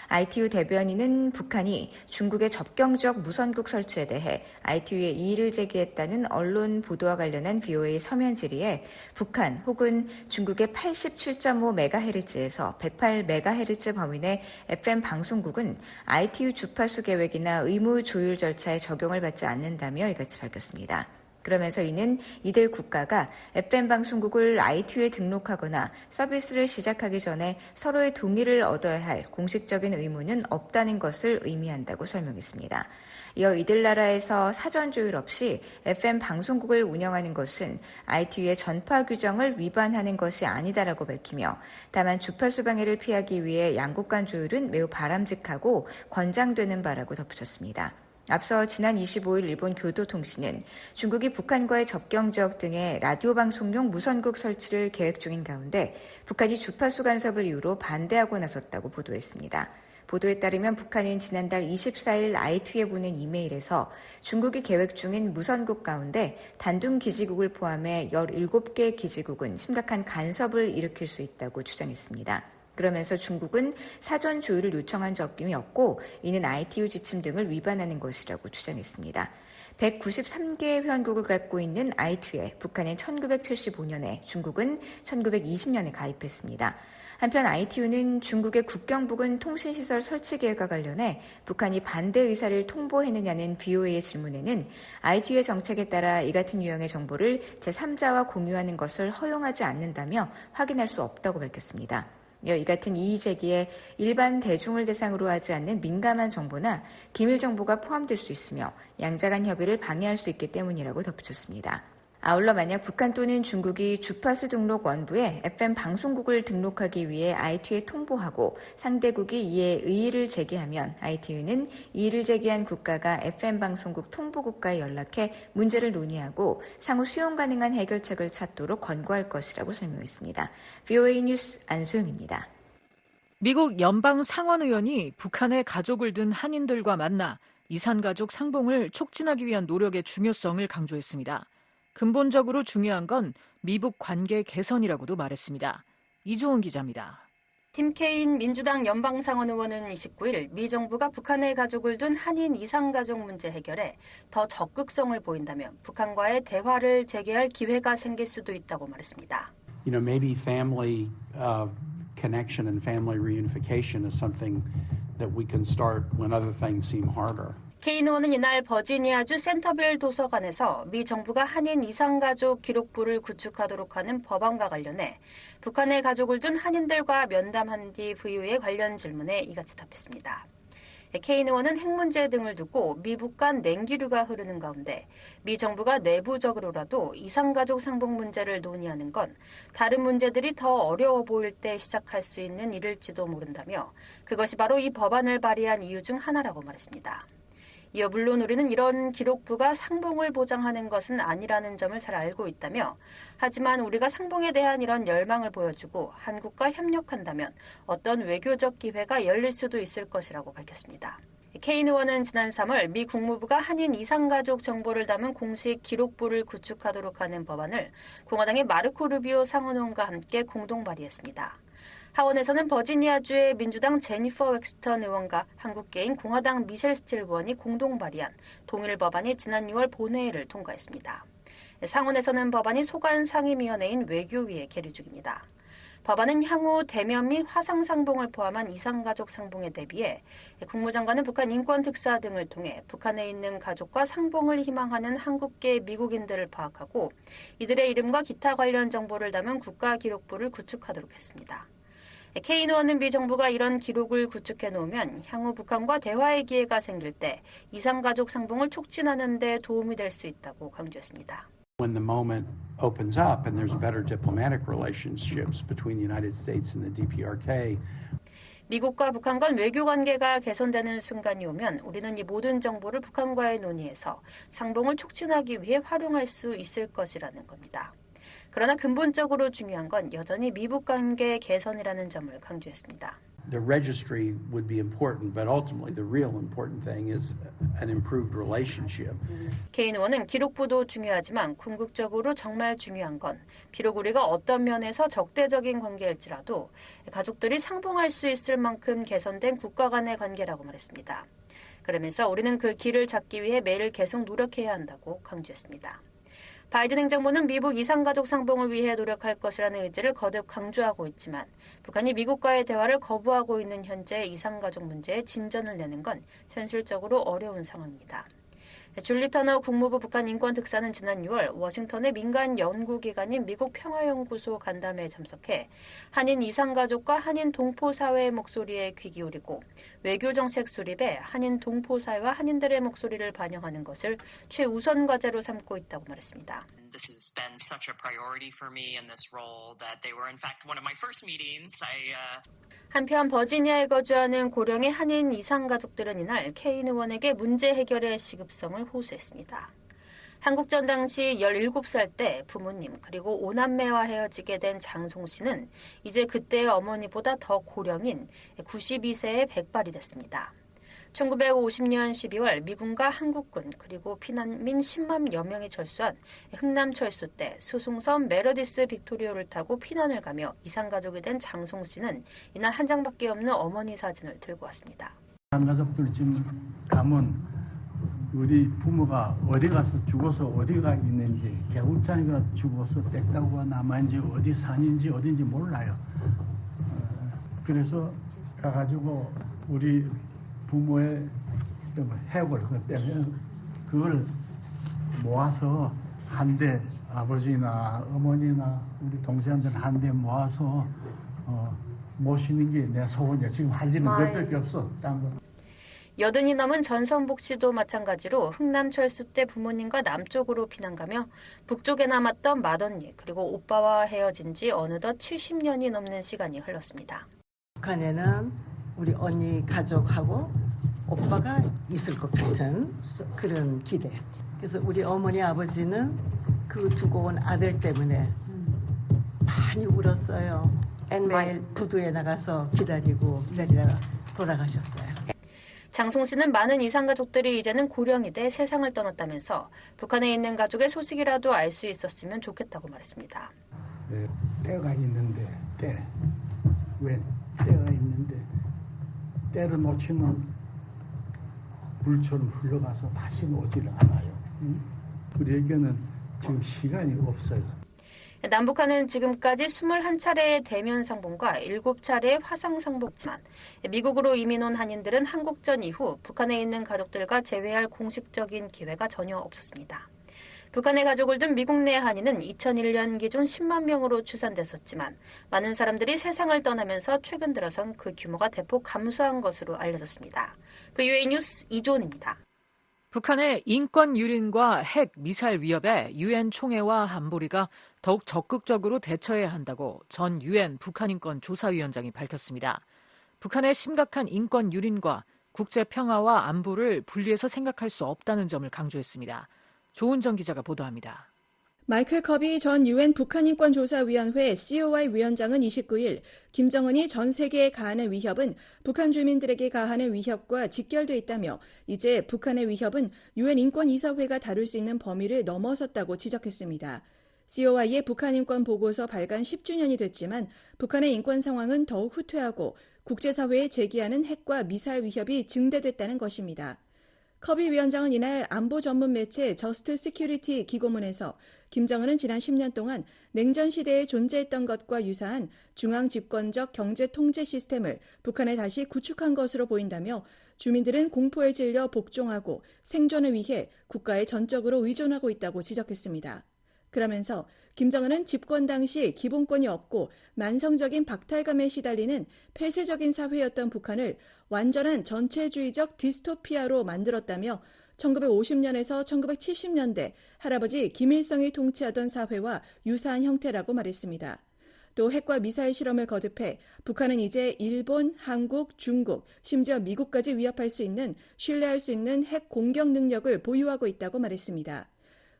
ITU 대변인은 북한이 중국의 접경지역 무선국 설치에 대해 ITU에 이의를 제기했다는 언론 보도와 관련한 VOA 서면 질의에 북한 혹은 중국의 87.5MHz에서 108MHz 범위 내 FM 방송국은 ITU 주파수 계획이나 의무 조율 절차에 적용을 받지 않는다며 이같이 밝혔습니다. 그러면서 이는 이들 국가가 FM 방송국을 ITU에 등록하거나 서비스를 시작하기 전에 서로의 동의를 얻어야 할 공식적인 의무는 없다는 것을 의미한다고 설명했습니다. 이어 이들 나라에서 사전 조율 없이 FM 방송국을 운영하는 것은 ITU의 전파 규정을 위반하는 것이 아니다라고 밝히며 다만 주파수 방해를 피하기 위해 양국 간 조율은 매우 바람직하고 권장되는 바라고 덧붙였습니다. 앞서 지난 25일 일본 교도통신은 중국이 북한과의 접경 지역 등에 라디오 방송용 무선국 설치를 계획 중인 가운데 북한이 주파수 간섭을 이유로 반대하고 나섰다고 보도했습니다. 보도에 따르면 북한은 지난달 24일 ITU에 보낸 이메일에서 중국이 계획 중인 무선국 가운데 단둥 기지국을 포함해 17개 기지국은 심각한 간섭을 일으킬 수 있다고 주장했습니다. 그러면서 중국은 사전 조율을 요청한 적이 없고 이는 ITU 지침 등을 위반하는 것이라고 주장했습니다. 193개 회원국을 갖고 있는 ITU에 북한은 1975년에, 중국은 1920년에 가입했습니다. 한편 ITU는 중국의 국경 부근 통신시설 설치 계획과 관련해 북한이 반대 의사를 통보했느냐는 BOA의 질문에는 ITU의 정책에 따라 이 같은 유형의 정보를 제3자와 공유하는 것을 허용하지 않는다며 확인할 수 없다고 밝혔습니다. 이 같은 이의 제기에 일반 대중을 대상으로 하지 않는 민감한 정보나 기밀 정보가 포함될 수 있으며 양자 간 협의를 방해할 수 있기 때문이라고 덧붙였습니다. 아울러 만약 북한 또는 중국이 주파수 등록 원부에 FM 방송국을 등록하기 위해 ITU에 통보하고 상대국이 이에 의의를 제기하면 ITU는 이의를 제기한 국가가 FM 방송국 통보국가에 연락해 문제를 논의하고 상호 수용 가능한 해결책을 찾도록 권고할 것이라고 설명했습니다. VOA 뉴스 안소영입니다. 미국 연방 상원의원이 북한의 가족을 둔 한인들과 만나 이산가족 상봉을 촉진하기 위한 노력의 중요성을 강조했습니다. 근본적으로 중요한 건 미북 관계 개선이라고도 말했습니다. 이조은 기자입니다. 팀 케인 민주당 연방상원 의원은 29일 미 정부가 북한의 가족을 둔 한인 이산가족 문제 해결에 더 적극성을 보인다며 북한과의 대화를 재개할 기회가 생길 수도 있다고 말했습니다. Maybe family connection and family reunification is something that we can start when other things seem harder. 케인 의원은 이날 버지니아주 센터빌 도서관에서 미 정부가 한인 이산가족 기록부를 구축하도록 하는 법안과 관련해 북한의 가족을 둔 한인들과 면담한 뒤 VOA의 관련 질문에 이같이 답했습니다. 케인 의원은 핵 문제 등을 두고 미북 간 냉기류가 흐르는 가운데 미 정부가 내부적으로라도 이산가족 상봉 문제를 논의하는 건 다른 문제들이 더 어려워 보일 때 시작할 수 있는 일일지도 모른다며 그것이 바로 이 법안을 발의한 이유 중 하나라고 말했습니다. 이어 물론 우리는 이런 기록부가 상봉을 보장하는 것은 아니라는 점을 잘 알고 있다며 하지만 우리가 상봉에 대한 이런 열망을 보여주고 한국과 협력한다면 어떤 외교적 기회가 열릴 수도 있을 것이라고 밝혔습니다. 케인 의원은 지난 3월 미 국무부가 한인 이산가족 정보를 담은 공식 기록부를 구축하도록 하는 법안을 공화당의 마르코 루비오 상원의원과 함께 공동 발의했습니다. 하원에서는 버지니아주의 민주당 제니퍼 웩스턴 의원과 한국계인 공화당 미셸 스틸 의원이 공동 발의한 동일 법안이 지난 6월 본회의를 통과했습니다. 상원에서는 법안이 소관 상임위원회인 외교위에 계류 중입니다. 법안은 향후 대면 및 화상 상봉을 포함한 이산가족 상봉에 대비해 국무장관은 북한 인권특사 등을 통해 북한에 있는 가족과 상봉을 희망하는 한국계 미국인들을 파악하고 이들의 이름과 기타 관련 정보를 담은 국가기록부를 구축하도록 했습니다. 케인 의원은 미 정부가 이런 기록을 구축해 놓으면 향후 북한과 대화의 기회가 생길 때 이산가족 상봉을 촉진하는 데 도움이 될 수 있다고 강조했습니다. When the moment opens up and there's better diplomatic relationships between the United States and the DPRK. 미국과 북한 간 외교 관계가 개선되는 순간이 오면 우리는 이 모든 정보를 북한과의 논의에서 상봉을 촉진하기 위해 활용할 수 있을 것이라는 겁니다. 그러나 근본적으로 중요한 건 여전히 미북 관계 개선이라는 점을 강조했습니다. The registry would be important, but ultimately the real important thing is an improved relationship. 케인 의원은 기록부도 중요하지만 궁극적으로 정말 중요한 건 비록 우리가 어떤 면에서 적대적인 관계일지라도 가족들이 상봉할 수 있을 만큼 개선된 국가 간의 관계라고 말했습니다. 그러면서 우리는 그 길을 찾기 위해 매일 계속 노력해야 한다고 강조했습니다. 바이든 행정부는 미북 이산가족 상봉을 위해 노력할 것이라는 의지를 거듭 강조하고 있지만 북한이 미국과의 대화를 거부하고 있는 현재 이산가족 문제에 진전을 내는 건 현실적으로 어려운 상황입니다. 줄리 터너 국무부 북한 인권특사는 지난 6월 워싱턴의 민간 연구기관인 미국 평화연구소 간담회에 참석해 한인 이산가족과 한인 동포사회의 목소리에 귀 기울이고 외교정책 수립에 한인 동포사회와 한인들의 목소리를 반영하는 것을 최우선 과제로 삼고 있다고 말했습니다. This has been such a priority for me in this role that they were in fact one of my first meetings. 한편 버지니아에 거주하는 고령의 한인 이산가족들은 이날 케인 의원에게 문제 해결의 시급성을 호소했습니다. 한국전 당시 17살 때 부모님 그리고 5남매와 헤어지게 된 장송 씨는 이제 그때의 어머니보다 더 고령인 92세의 백발이 됐습니다. 1950년 12월 미군과 한국군 그리고 피난민 10만여 명이 철수한 흥남철수 때 수송선 메러디스 빅토리오를 타고 피난을 가며 이산가족이 된 장송 씨는 이날 한 장밖에 없는 어머니 사진을 들고 왔습니다. 가족들 지금 가면 우리 부모가 어디 가서 죽어서 어디가 있는지 개울장이가 죽어서 떼따구가 남아있는지 어디 산인지 어딘지 몰라요. 그래서 가가지고 우리 부모의 해골 그걸 모아서 한데 아버지나 어머니나 우리 동생들 한데 모아서 모시는 게 내 소원이야. 지금 할 일은 몇밖에 없어. 딴 거. 80이 넘은 전선복 씨도 마찬가지로 흥남철수 때 부모님과 남쪽으로 피난가며 북쪽에 남았던 맏언니 그리고 오빠와 헤어진 지 어느덧 70년이 넘는 시간이 흘렀습니다. 북한에는 우리 언니 가족하고 오빠가 있을 것 같은 그런 기대. 그래서 우리 어머니 아버지는 그 두고 온 아들 때문에 많이 울었어요. 매일 부두에 나가서 기다리다가 돌아가셨어요. 장송 씨는 많은 이산가족들이 이제는 고령이 돼 세상을 떠났다면서 북한에 있는 가족의 소식이라도 알 수 있었으면 좋겠다고 말했습니다. 네, 때가 있는데 왜 때가 있는데 때를 놓치면 물처럼 흘러가서 다시 오지를 않아요. 우리에게는 지금 시간이 없어요. 남북한은 지금까지 21차례의 대면 상봉과 7차례의 화상 상봉지만 미국으로 이민 온 한인들은 한국전 이후 북한에 있는 가족들과 재회할 공식적인 기회가 전혀 없었습니다. 북한의 가족을 둔 미국 내 한인은 2001년 기준 10만 명으로 추산됐었지만 많은 사람들이 세상을 떠나면서 최근 들어선 그 규모가 대폭 감소한 것으로 알려졌습니다. VOA 뉴스 이조은입니다. 북한의 인권 유린과 핵 미사일 위협에 유엔 총회와 안보리가 더욱 적극적으로 대처해야 한다고 전 유엔 북한인권 조사위원장이 밝혔습니다. 북한의 심각한 인권 유린과 국제 평화와 안보를 분리해서 생각할 수 없다는 점을 강조했습니다. 조은정 기자가 보도합니다. 마이클 커비 전 유엔 북한인권조사위원회 COI 위원장은 29일 김정은이 전 세계에 가하는 위협은 북한 주민들에게 가하는 위협과 직결돼 있다며 이제 북한의 위협은 유엔 인권이사회가 다룰 수 있는 범위를 넘어섰다고 지적했습니다. COI의 북한인권 보고서 발간 10주년이 됐지만 북한의 인권 상황은 더욱 후퇴하고 국제사회에 제기하는 핵과 미사일 위협이 증대됐다는 것입니다. 커비 위원장은 이날 안보 전문 매체 저스트 시큐리티 기고문에서 김정은은 지난 10년 동안 냉전 시대에 존재했던 것과 유사한 중앙 집권적 경제 통제 시스템을 북한에 다시 구축한 것으로 보인다며 주민들은 공포에 질려 복종하고 생존을 위해 국가에 전적으로 의존하고 있다고 지적했습니다. 그러면서 김정은은 집권 당시 기본권이 없고 만성적인 박탈감에 시달리는 폐쇄적인 사회였던 북한을 완전한 전체주의적 디스토피아로 만들었다며 1950년에서 1970년대 할아버지 김일성이 통치하던 사회와 유사한 형태라고 말했습니다. 또 핵과 미사일 실험을 거듭해 북한은 이제 일본, 한국, 중국, 심지어 미국까지 위협할 수 있는, 신뢰할 수 있는 핵 공격 능력을 보유하고 있다고 말했습니다.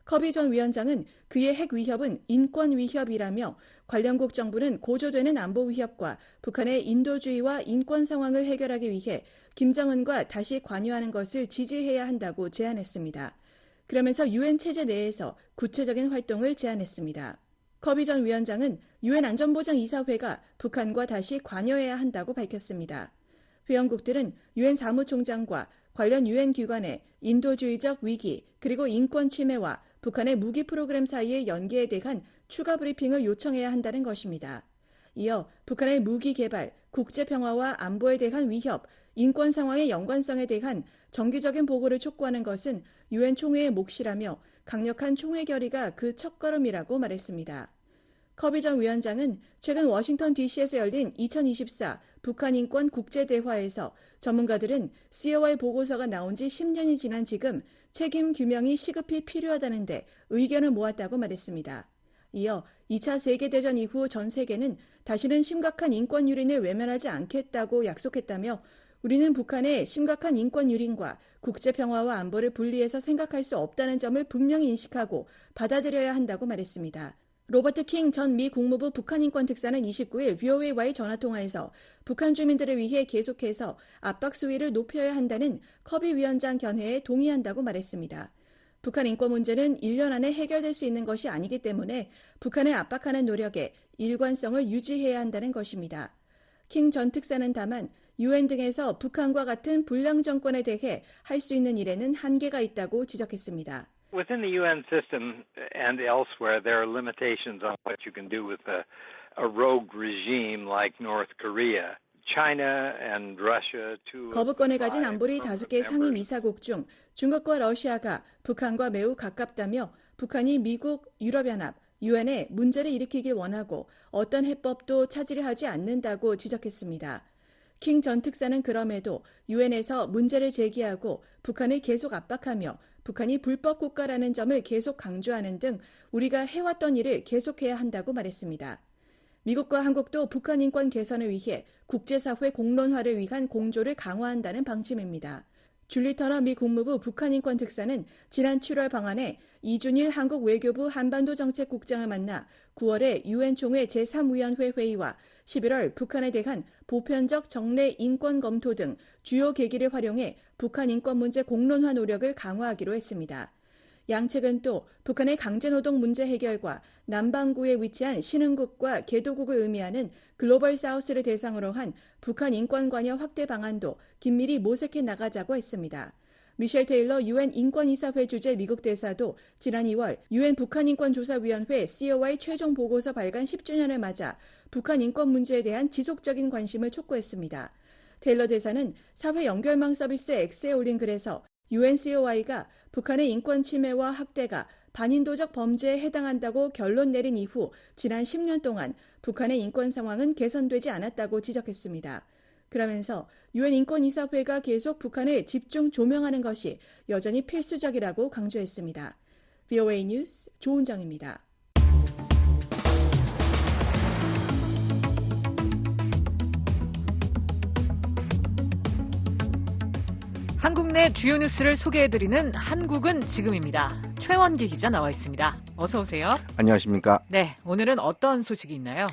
커비 전 위원장은 그의 핵 위협은 인권 위협이라며 관련국 정부는 고조되는 안보 위협과 북한의 인도주의와 인권 상황을 해결하기 위해 김정은과 다시 관여하는 것을 지지해야 한다고 제안했습니다. 그러면서 유엔 체제 내에서 구체적인 활동을 제안했습니다. 커비 전 위원장은 유엔 안전보장이사회가 북한과 다시 관여해야 한다고 밝혔습니다. 회원국들은 유엔 사무총장과 관련 유엔 기관의 인도주의적 위기 그리고 인권 침해와 북한의 무기 프로그램 사이의 연계에 대한 추가 브리핑을 요청해야 한다는 것입니다. 이어 북한의 무기 개발, 국제 평화와 안보에 대한 위협, 인권 상황의 연관성에 대한 정기적인 보고를 촉구하는 것은 유엔 총회의 몫이라며 강력한 총회 결의가 그 첫걸음이라고 말했습니다. 커비 전 위원장은 최근 워싱턴 DC에서 열린 2024 북한 인권 국제대화에서 전문가들은 COI 보고서가 나온 지 10년이 지난 지금 책임 규명이 시급히 필요하다는데 의견을 모았다고 말했습니다. 이어 2차 세계대전 이후 전 세계는 다시는 심각한 인권 유린을 외면하지 않겠다고 약속했다며 우리는 북한의 심각한 인권 유린과 국제 평화와 안보를 분리해서 생각할 수 없다는 점을 분명히 인식하고 받아들여야 한다고 말했습니다. 로버트 킹 전 미 국무부 북한 인권 특사는 29일 VOA와의 전화통화에서 북한 주민들을 위해 계속해서 압박 수위를 높여야 한다는 커비 위원장 견해에 동의한다고 말했습니다. 북한 인권 문제는 1년 안에 해결될 수 있는 것이 아니기 때문에 북한을 압박하는 노력에 일관성을 유지해야 한다는 것입니다. 킹 전 특사는 다만 UN 등에서 북한과 같은 불량 정권에 대해 할 수 있는 일에는 한계가 있다고 지적했습니다. Within the UN system and elsewhere, there are limitations on what you can do with a rogue regime like North Korea. China and Russia, 거부권을 가진 안보리 5개 상임이사국 중 중국과 러시아가 북한과 매우 가깝다며 북한이 미국, 유럽연합, UN에 문제를 일으키길 원하고 어떤 해법도 찾으려 하지 않는다고 지적했습니다. 킹 전 특사는 그럼에도 UN에서 문제를 제기하고 북한을 계속 압박하며 북한이 불법 국가라는 점을 계속 강조하는 등 우리가 해왔던 일을 계속해야 한다고 말했습니다. 미국과 한국도 북한 인권 개선을 위해 국제사회 공론화를 위한 공조를 강화한다는 방침입니다. 줄리 터너 미 국무부 북한 인권 특사는 지난 7월 방한에 이준일 한국 외교부 한반도 정책국장을 만나 9월에 UN 총회 제3위원회 회의와 11월 북한에 대한 보편적 정례 인권 검토 등 주요 계기를 활용해 북한 인권 문제 공론화 노력을 강화하기로 했습니다. 양측은 또 북한의 강제노동 문제 해결과 남반구에 위치한 신흥국과 개도국을 의미하는 글로벌 사우스를 대상으로 한 북한 인권 관여 확대 방안도 긴밀히 모색해 나가자고 했습니다. 미셸 테일러 UN 인권이사회 주재 미국 대사도 지난 2월 UN 북한인권조사위원회 COI 최종 보고서 발간 10주년을 맞아 북한 인권 문제에 대한 지속적인 관심을 촉구했습니다. 테일러 대사는 사회 연결망 서비스 X에 올린 글에서 UNCOI가 북한의 인권 침해와 학대가 반인도적 범죄에 해당한다고 결론 내린 이후 지난 10년 동안 북한의 인권 상황은 개선되지 않았다고 지적했습니다. 그러면서 UN 인권이사회가 계속 북한을 집중 조명하는 것이 여전히 필수적이라고 강조했습니다. VOA 뉴스 조은정입니다. 한국 내 주요 뉴스를 소개해드리는 한국은 지금입니다. 최원기 기자 나와 있습니다. 어서 오세요. 안녕하십니까. 네, 오늘은 어떤 소식이 있나요?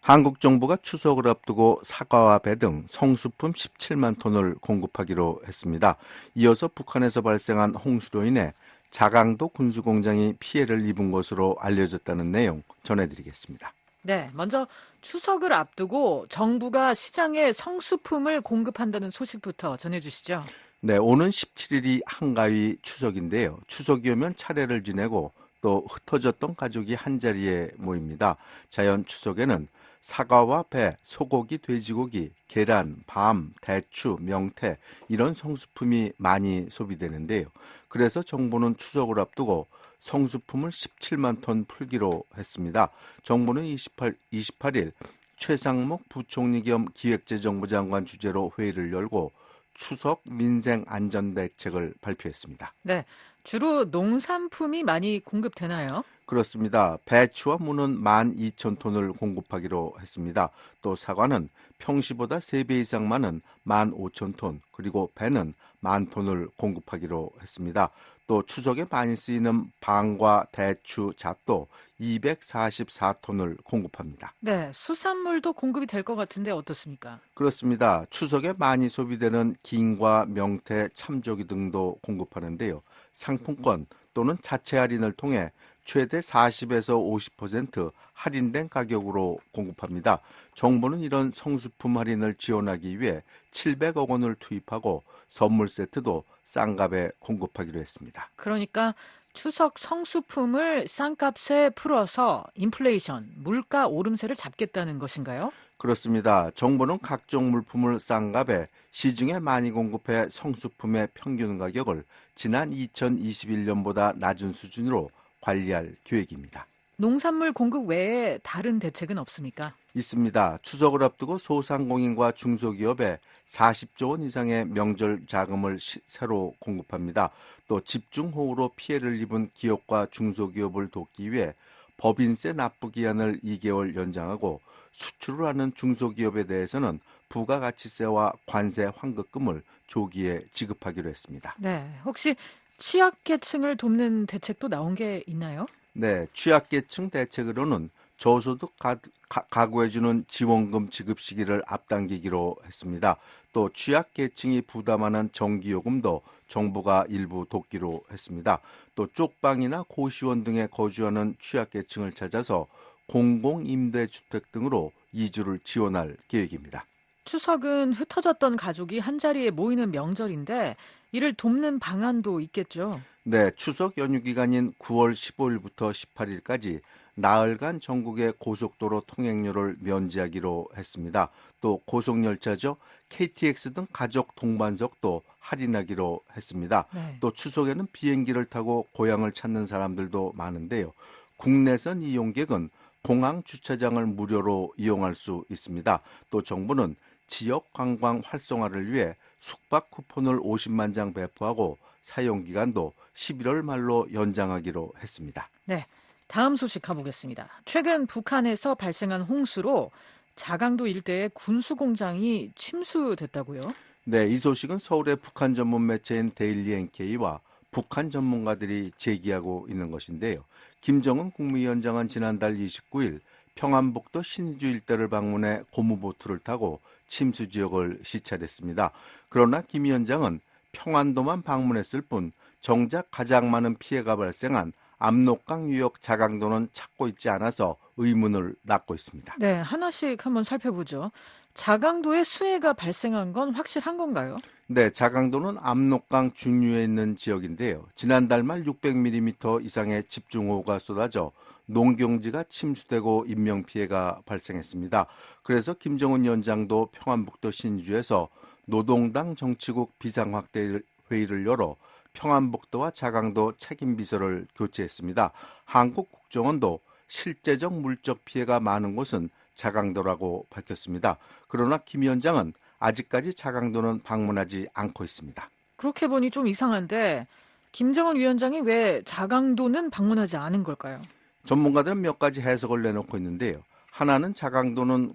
한국 정부가 추석을 앞두고 사과와 배 등 성수품 17만 톤을 공급하기로 했습니다. 이어서 북한에서 발생한 홍수로 인해 자강도 군수공장이 피해를 입은 것으로 알려졌다는 내용 전해드리겠습니다. 네, 먼저 추석을 앞두고 정부가 시장에 성수품을 공급한다는 소식부터 전해주시죠. 네, 오는 17일이 한가위 추석인데요. 추석이 오면 차례를 지내고 또 흩어졌던 가족이 한자리에 모입니다. 자연 추석에는 사과와 배, 소고기, 돼지고기, 계란, 밤, 대추, 명태 이런 성수품이 많이 소비되는데요. 그래서 정부는 추석을 앞두고 성수품을 17만 톤 풀기로 했습니다. 정부는 28일 최상목 부총리 겸 기획재정부 장관 주재로 회의를 열고 추석 민생 안전 대책을 발표했습니다. 네, 주로 농산품이 많이 공급되나요? 그렇습니다. 배추와 무는 12,000톤을 공급하기로 했습니다. 또 사과는 평시보다 3배 이상 많은 15,000톤, 그리고 배는 10,000톤을 공급하기로 했습니다. 또 추석에 많이 쓰이는 방과 대추, 잣도 244톤을 공급합니다. 네, 수산물도 공급이 될 것 같은데 어떻습니까? 그렇습니다. 추석에 많이 소비되는 김과 명태, 참조기 등도 공급하는데요. 상품권 또는 자체 할인을 통해 최대 40에서 50% 할인된 가격으로 공급합니다. 정부는 이런 성수품 할인을 지원하기 위해 700억 원을 투입하고 선물 세트도 싼 값에 공급하기로 했습니다. 그러니까 추석 성수품을 싼 값에 풀어서 인플레이션, 물가 오름세를 잡겠다는 것인가요? 그렇습니다. 정부는 각종 물품을 싼 값에 시중에 많이 공급해 성수품의 평균 가격을 지난 2021년보다 낮은 수준으로 관리할 계획입니다. 농산물 공급 외에 다른 대책은 없습니까? 있습니다. 추석을 앞두고 소상공인과 중소기업에 40조 원 이상의 명절 자금을 새로 공급합니다. 또 집중호우로 피해를 입은 기업과 중소기업을 돕기 위해 법인세 납부 기한을 2개월 연장하고 수출을 하는 중소기업에 대해서는 부가가치세와 관세 환급금을 조기에 지급하기로 했습니다. 네, 혹시 취약계층을 돕는 대책도 나온 게 있나요? 네, 취약계층 대책으로는 저소득 가구해주는 지원금 지급 시기를 앞당기기로 했습니다. 또 취약계층이 부담하는 전기요금도 정부가 일부 돕기로 했습니다. 또 쪽방이나 고시원 등에 거주하는 취약계층을 찾아서 공공임대주택 등으로 이주를 지원할 계획입니다. 추석은 흩어졌던 가족이 한자리에 모이는 명절인데 이를 돕는 방안도 있겠죠? 네, 추석 연휴 기간인 9월 15일부터 18일까지 나흘간 전국의 고속도로 통행료를 면제하기로 했습니다. 또 고속열차죠, KTX 등 가족 동반석도 할인하기로 했습니다. 네. 또 추석에는 비행기를 타고 고향을 찾는 사람들도 많은데요. 국내선 이용객은 공항 주차장을 무료로 이용할 수 있습니다. 또 정부는 지역 관광 활성화를 위해 숙박 쿠폰을 50만 장 배포하고 사용기간도 11월 말로 연장하기로 했습니다. 네, 다음 소식 가보겠습니다. 최근 북한에서 발생한 홍수로 자강도 일대의 군수공장이 침수됐다고요? 네, 이 소식은 서울의 북한 전문 매체인 데일리 NK와 북한 전문가들이 제기하고 있는 것인데요. 김정은 국무위원장은 지난달 29일 평안북도 신의주 일대를 방문해 고무보트를 타고 침수 지역을 시찰했습니다. 그러나 김 위원장은 평안도만 방문했을 뿐 정작 가장 많은 피해가 발생한 압록강 유역 자강도는 찾고 있지 않아서 의문을 낳고 있습니다. 네, 하나씩 한번 살펴보죠. 자강도에 수해가 발생한 건 확실한 건가요? 네, 자강도는 압록강 중류에 있는 지역인데요. 지난달 말 600mm 이상의 집중호우가 쏟아져 농경지가 침수되고 인명피해가 발생했습니다. 그래서 김정은 위원장도 평안북도 신주에서 노동당 정치국 비상확대회의를 열어 평안북도와 자강도 책임비서를 교체했습니다. 한국국정원도 실제적 물적 피해가 많은 곳은 자강도라고 밝혔습니다. 그러나 김 위원장은 아직까지 자강도는 방문하지 않고 있습니다. 그렇게 보니 좀 이상한데 김정은 위원장이 왜 자강도는 방문하지 않은 걸까요? 전문가들은 몇 가지 해석을 내놓고 있는데요. 하나는 자강도는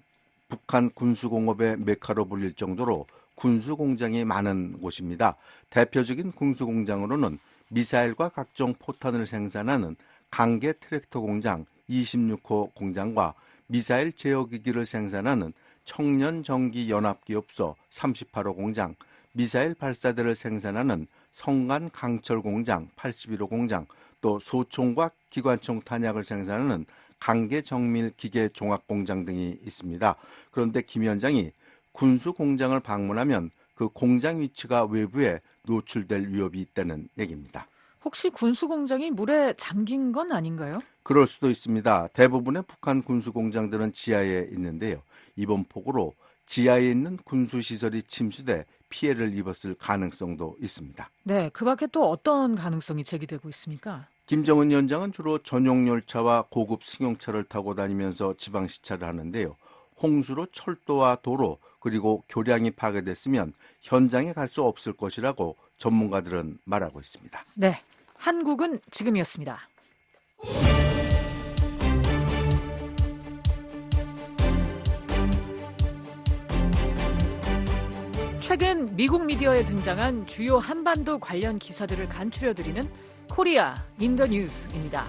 북한 군수공업의 메카로 불릴 정도로 군수공장이 많은 곳입니다. 대표적인 군수공장으로는 미사일과 각종 포탄을 생산하는 강계 트랙터 공장 26호 공장과 미사일 제어기기를 생산하는 청년전기연합기업소 38호 공장, 미사일 발사대를 생산하는 성간 강철 공장 81호 공장, 또 소총과 기관총 탄약을 생산하는 강계 정밀 기계 종합 공장 등이 있습니다. 그런데 김 위원장이 군수 공장을 방문하면 그 공장 위치가 외부에 노출될 위협이 있다는 얘기입니다. 혹시 군수 공장이 물에 잠긴 건 아닌가요? 그럴 수도 있습니다. 대부분의 북한 군수 공장들은 지하에 있는데요. 이번 폭우로 지하에 있는 군수 시설이 침수돼 피해를 입었을 가능성도 있습니다. 네, 그 밖에 또 어떤 가능성이 제기되고 있습니까? 김정은 위원장은 주로 전용 열차와 고급 승용차를 타고 다니면서 지방 시찰을 하는데요. 홍수로 철도와 도로 그리고 교량이 파괴됐으면 현장에 갈 수 없을 것이라고 전문가들은 말하고 있습니다. 네, 한국은 지금이었습니다. 최근 미국 미디어에 등장한 주요 한반도 관련 기사들을 간추려드리는 코리아 인 더 뉴스입니다.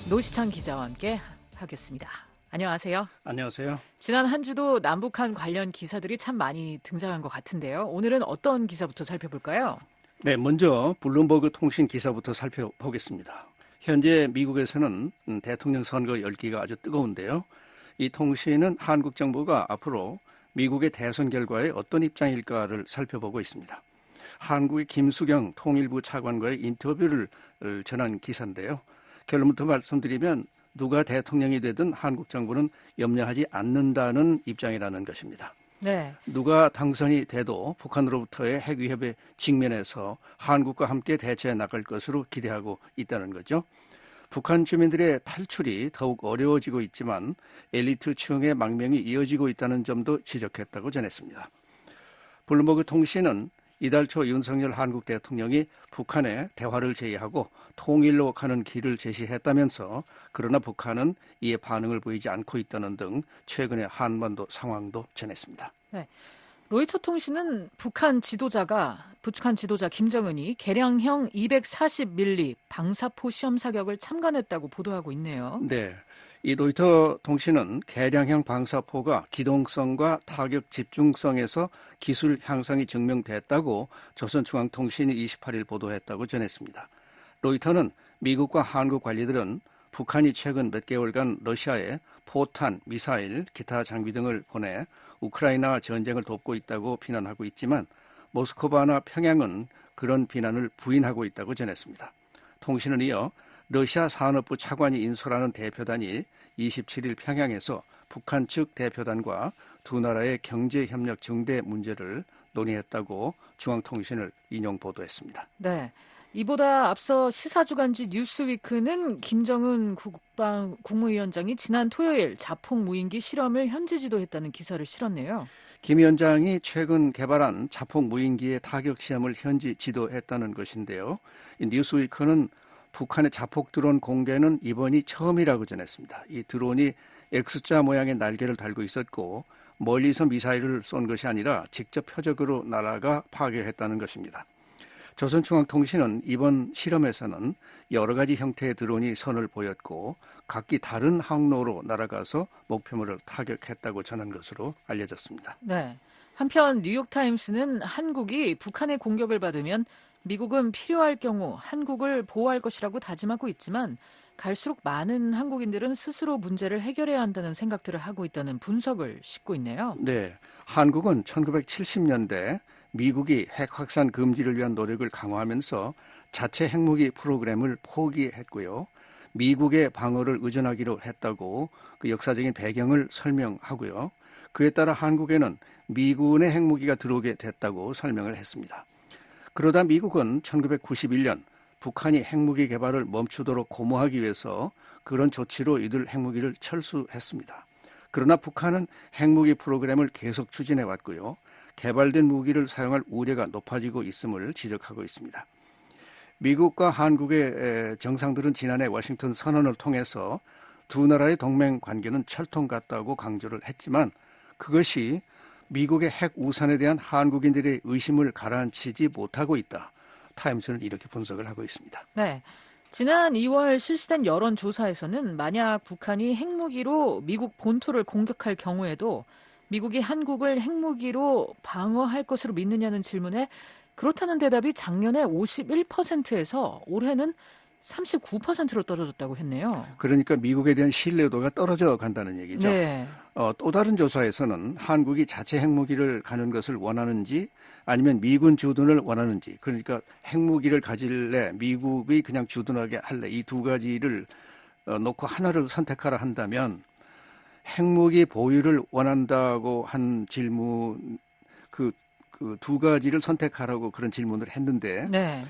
노시창 기자와 함께 하겠습니다. 안녕하세요. 안녕하세요. 지난 한 주도 남북한 관련 기사들이 참 많이 등장한 것 같은데요. 오늘은 어떤 기사부터 살펴볼까요? 네, 먼저 블룸버그 통신 기사부터 살펴보겠습니다. 현재 미국에서는 대통령 선거 열기가 아주 뜨거운데요. 이 통신은 한국 정부가 앞으로 미국의 대선 결과에 어떤 입장일까를 살펴보고 있습니다. 한국의 김수경 통일부 차관과의 인터뷰를 전한 기사인데요. 결론부터 말씀드리면 누가 대통령이 되든 한국 정부는 염려하지 않는다는 입장이라는 것입니다. 네. 누가 당선이 돼도 북한으로부터의 핵 위협에 직면해서 한국과 함께 대처해 나갈 것으로 기대하고 있다는 거죠. 북한 주민들의 탈출이 더욱 어려워지고 있지만 엘리트층의 망명이 이어지고 있다는 점도 지적했다고 전했습니다. 블룸버그 통신은 이달 초 윤석열 한국 대통령이 북한에 대화를 제의하고 통일로 가는 길을 제시했다면서 그러나 북한은 이에 반응을 보이지 않고 있다는 등 최근의 한반도 상황도 전했습니다. 네. 로이터 통신은 북한 지도자 김정은이 개량형 240mm 방사포 시험 사격을 참관했다고 보도하고 있네요. 네. 이 로이터 통신은 개량형 방사포가 기동성과 타격 집중성에서 기술 향상이 증명됐다고 조선중앙통신이 28일 보도했다고 전했습니다. 로이터는 미국과 한국 관리들은 북한이 최근 몇 개월간 러시아에 포탄, 미사일, 기타 장비 등을 보내 우크라이나 전쟁을 돕고 있다고 비난하고 있지만 모스크바나 평양은 그런 비난을 부인하고 있다고 전했습니다. 통신은 이어 러시아 산업부 차관이 인솔하는 대표단이 27일 평양에서 북한 측 대표단과 두 나라의 경제협력 증대 문제를 논의했다고 중앙통신을 인용 보도했습니다. 네. 이보다 앞서 시사주간지 뉴스위크는 김정은 국무위원장이 지난 토요일 자폭 무인기 실험을 현지 지도했다는 기사를 실었네요. 김 위원장이 최근 개발한 자폭 무인기의 타격 시험을 현지 지도했다는 것인데요. 이 뉴스위크는 북한의 자폭 드론 공개는 이번이 처음이라고 전했습니다. 이 드론이 X자 모양의 날개를 달고 있었고 멀리서 미사일을 쏜 것이 아니라 직접 표적으로 날아가 파괴했다는 것입니다. 조선중앙통신은 이번 실험에서는 여러 가지 형태의 드론이 선을 보였고 각기 다른 항로로 날아가서 목표물을 타격했다고 전한 것으로 알려졌습니다. 네. 한편 뉴욕타임스는 한국이 북한의 공격을 받으면 미국은 필요할 경우 한국을 보호할 것이라고 다짐하고 있지만 갈수록 많은 한국인들은 스스로 문제를 해결해야 한다는 생각들을 하고 있다는 분석을 싣고 있네요. 네. 한국은 1970년대 미국이 핵 확산 금지를 위한 노력을 강화하면서 자체 핵무기 프로그램을 포기했고요. 미국의 방어를 의존하기로 했다고 그 역사적인 배경을 설명하고요. 그에 따라 한국에는 미군의 핵무기가 들어오게 됐다고 설명을 했습니다. 그러다 미국은 1991년 북한이 핵무기 개발을 멈추도록 고무하기 위해서 그런 조치로 이들 핵무기를 철수했습니다. 그러나 북한은 핵무기 프로그램을 계속 추진해 왔고요. 개발된 무기를 사용할 우려가 높아지고 있음을 지적하고 있습니다. 미국과 한국의 정상들은 지난해 워싱턴 선언을 통해서 두 나라의 동맹 관계는 철통 같다고 강조를 했지만 그것이 미국의 핵 우산에 대한 한국인들의 의심을 가라앉히지 못하고 있다. 타임스는 이렇게 분석을 하고 있습니다. 네. 지난 2월 실시된 여론조사에서는 만약 북한이 핵무기로 미국 본토를 공격할 경우에도 미국이 한국을 핵무기로 방어할 것으로 믿느냐는 질문에 그렇다는 대답이 작년에 51%에서 올해는 39%로 떨어졌다고 했네요. 그러니까 미국에 대한 신뢰도가 떨어져 간다는 얘기죠. 네. 또 다른 조사에서는 한국이 자체 핵무기를 가는 것을 원하는지 아니면 미군 주둔을 원하는지 그러니까 핵무기를 가질래 미국이 그냥 주둔하게 할래 이 두 가지를 놓고 하나를 선택하라 한다면 핵무기 보유를 원한다고 한 질문 그 두 가지를 선택하라고 그런 질문을 했는데 네.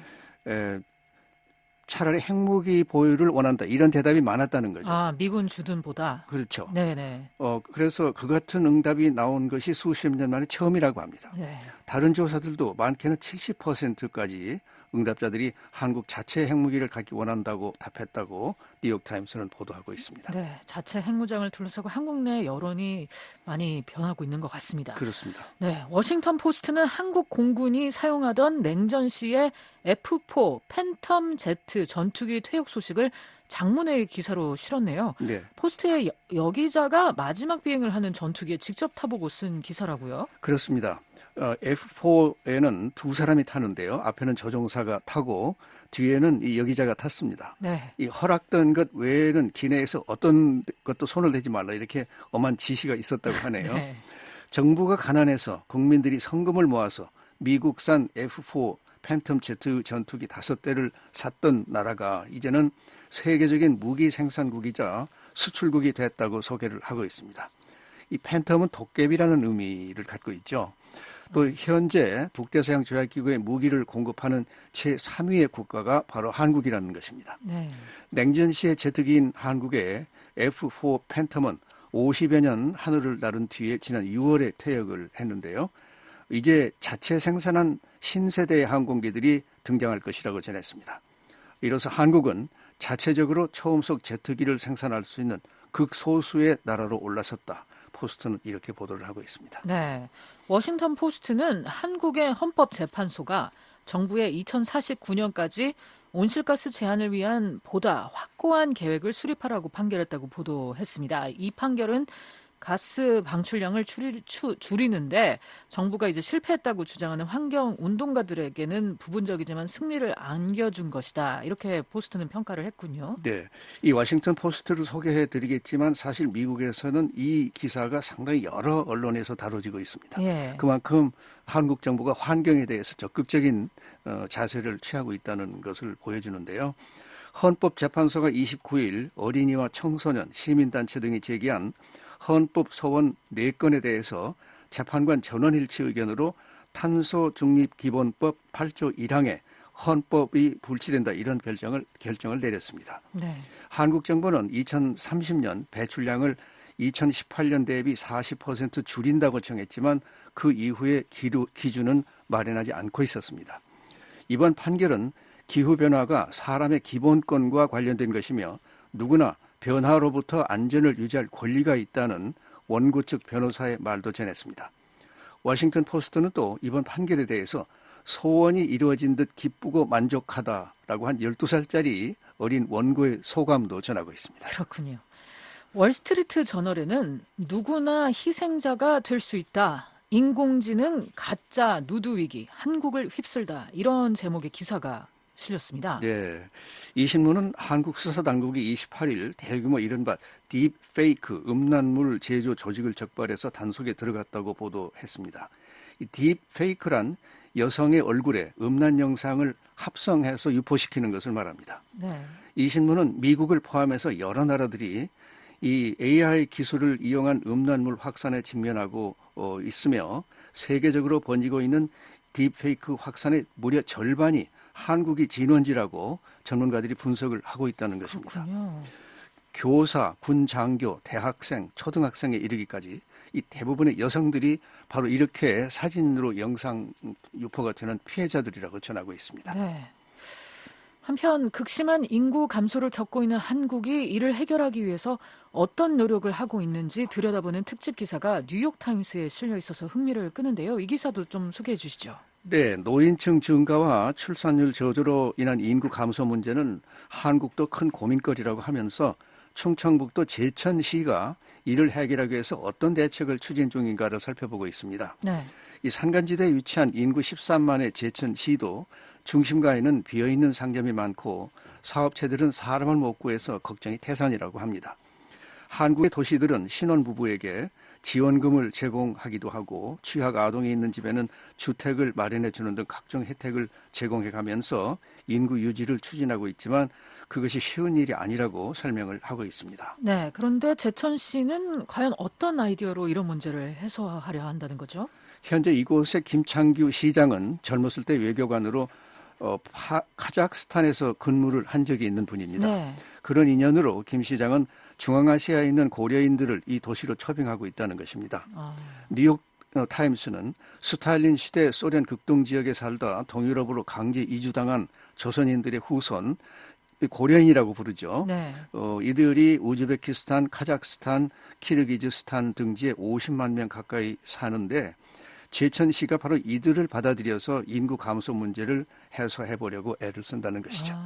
차라리 핵무기 보유를 원한다 이런 대답이 많았다는 거죠. 아, 미군 주둔보다. 그렇죠. 네네. 그래서 그 같은 응답이 나온 것이 수십 년 만에 처음이라고 합니다. 네. 다른 조사들도 많게는 70%까지 응답자들이 한국 자체 핵무기를 갖기 원한다고 답했다고 뉴욕타임스는 보도하고 있습니다. 네, 자체 핵무장을 둘러싸고 한국 내 여론이 많이 변하고 있는 것 같습니다. 그렇습니다. 네, 워싱턴 포스트는 한국 공군이 사용하던 냉전 시의 F4 팬텀 제트 전투기 퇴역 소식을 장문의 기사로 실었네요. 네. 포스트의 여 기자가 마지막 비행을 하는 전투기에 직접 타보고 쓴 기사라고요? 그렇습니다. F4에는 두 사람이 타는데요. 앞에는 조종사가 타고 뒤에는 이 여기자가 탔습니다. 네. 이 허락된 것 외에는 기내에서 어떤 것도 손을 대지 말라 이렇게 엄한 지시가 있었다고 하네요. 네. 정부가 가난해서 국민들이 성금을 모아서 미국산 F4 팬텀 제트 전투기 5대를 샀던 나라가 이제는 세계적인 무기 생산국이자 수출국이 됐다고 소개를 하고 있습니다. 이 팬텀은 도깨비라는 의미를 갖고 있죠. 또 현재 북대서양 조약기구에 무기를 공급하는 제3위의 국가가 바로 한국이라는 것입니다. 네. 냉전 시의 제트기인 한국의 F4 팬텀은 50여 년 하늘을 나른 뒤에 지난 6월에 퇴역을 했는데요. 이제 자체 생산한 신세대의 항공기들이 등장할 것이라고 전했습니다. 이로써 한국은 자체적으로 초음속 제트기를 생산할 수 있는 극소수의 나라로 올라섰다. 포스트는 이렇게 보도를 하고 있습니다. 네, 워싱턴 포스트는 한국의 헌법재판소가 정부의 2049년까지 온실가스 제한을 위한 보다 확고한 계획을 수립하라고 판결했다고 보도했습니다. 이 판결은 가스 방출량을 줄이는데 정부가 이제 실패했다고 주장하는 환경 운동가들에게는 부분적이지만 승리를 안겨준 것이다. 이렇게 포스트는 평가를 했군요. 네, 이 워싱턴 포스트를 소개해드리겠지만 사실 미국에서는 이 기사가 상당히 여러 언론에서 다뤄지고 있습니다. 예. 그만큼 한국 정부가 환경에 대해서 적극적인 자세를 취하고 있다는 것을 보여주는데요. 헌법재판소가 29일 어린이와 청소년, 시민단체 등이 제기한 헌법 소원 4건에 대해서 재판관 전원일치 의견으로 탄소중립기본법 8조 1항에 헌법이 불치된다 이런 결정을 내렸습니다. 네. 한국 정부는 2030년 배출량을 2018년 대비 40% 줄인다고 정했지만 그 이후에 기준은 마련하지 않고 있었습니다. 이번 판결은 기후변화가 사람의 기본권과 관련된 것이며 누구나 변화로부터 안전을 유지할 권리가 있다는 원고 측 변호사의 말도 전했습니다. 워싱턴 포스트는 또 이번 판결에 대해서 소원이 이루어진 듯 기쁘고 만족하다라고 한 12살짜리 어린 원고의 소감도 전하고 있습니다. 그렇군요. 월스트리트 저널에는 누구나 희생자가 될 수 있다. 인공지능 가짜 누드 위기 한국을 휩쓸다. 이런 제목의 기사가 실렸습니다. 네, 이 신문은 한국 수사당국이 28일 대규모 이른바 딥페이크 음란물 제조 조직을 적발해서 단속에 들어갔다고 보도했습니다. 이 딥페이크란 여성의 얼굴에 음란 영상을 합성해서 유포시키는 것을 말합니다. 네. 이 신문은 미국을 포함해서 여러 나라들이 이 AI 기술을 이용한 음란물 확산에 직면하고 있으며 세계적으로 번지고 있는 딥페이크 확산의 무려 절반이 한국이 진원지라고 전문가들이 분석을 하고 있다는 것입니다. 그렇군요. 교사, 군 장교, 대학생, 초등학생에 이르기까지 이 대부분의 여성들이 바로 이렇게 사진으로 영상 유포가 되는 피해자들이라고 전하고 있습니다. 네. 한편 극심한 인구 감소를 겪고 있는 한국이 이를 해결하기 위해서 어떤 노력을 하고 있는지 들여다보는 특집 기사가 뉴욕타임스에 실려 있어서 흥미를 끄는데요. 이 기사도 좀 소개해 주시죠. 네, 노인층 증가와 출산율 저조로 인한 인구 감소 문제는 한국도 큰 고민거리라고 하면서 충청북도 제천시가 이를 해결하기 위해서 어떤 대책을 추진 중인가를 살펴보고 있습니다. 네. 이 산간지대에 위치한 인구 13만의 제천시도 중심가에는 비어있는 상점이 많고 사업체들은 사람을 못 구해서 걱정이 태산이라고 합니다. 한국의 도시들은 신혼부부에게 지원금을 제공하기도 하고 취학 아동이 있는 집에는 주택을 마련해 주는 등 각종 혜택을 제공해 가면서 인구 유지를 추진하고 있지만 그것이 쉬운 일이 아니라고 설명을 하고 있습니다. 네, 그런데 제천시는 과연 어떤 아이디어로 이런 문제를 해소하려 한다는 거죠? 현재 이곳의 김창규 시장은 젊었을 때 외교관으로 카자흐스탄에서 근무를 한 적이 있는 분입니다. 네. 그런 인연으로 김 시장은 중앙아시아에 있는 고려인들을 이 도시로 초빙하고 있다는 것입니다. 뉴욕 타임스는 스탈린 시대 소련 극동 지역에 살다 동유럽으로 강제 이주당한 조선인들의 후손 고려인이라고 부르죠. 네. 이들이 우즈베키스탄, 카자흐스탄, 키르기즈스탄 등지에 50만 명 가까이 사는데 제천시가 바로 이들을 받아들여서 인구 감소 문제를 해소해 보려고 애를 쓴다는 것이죠.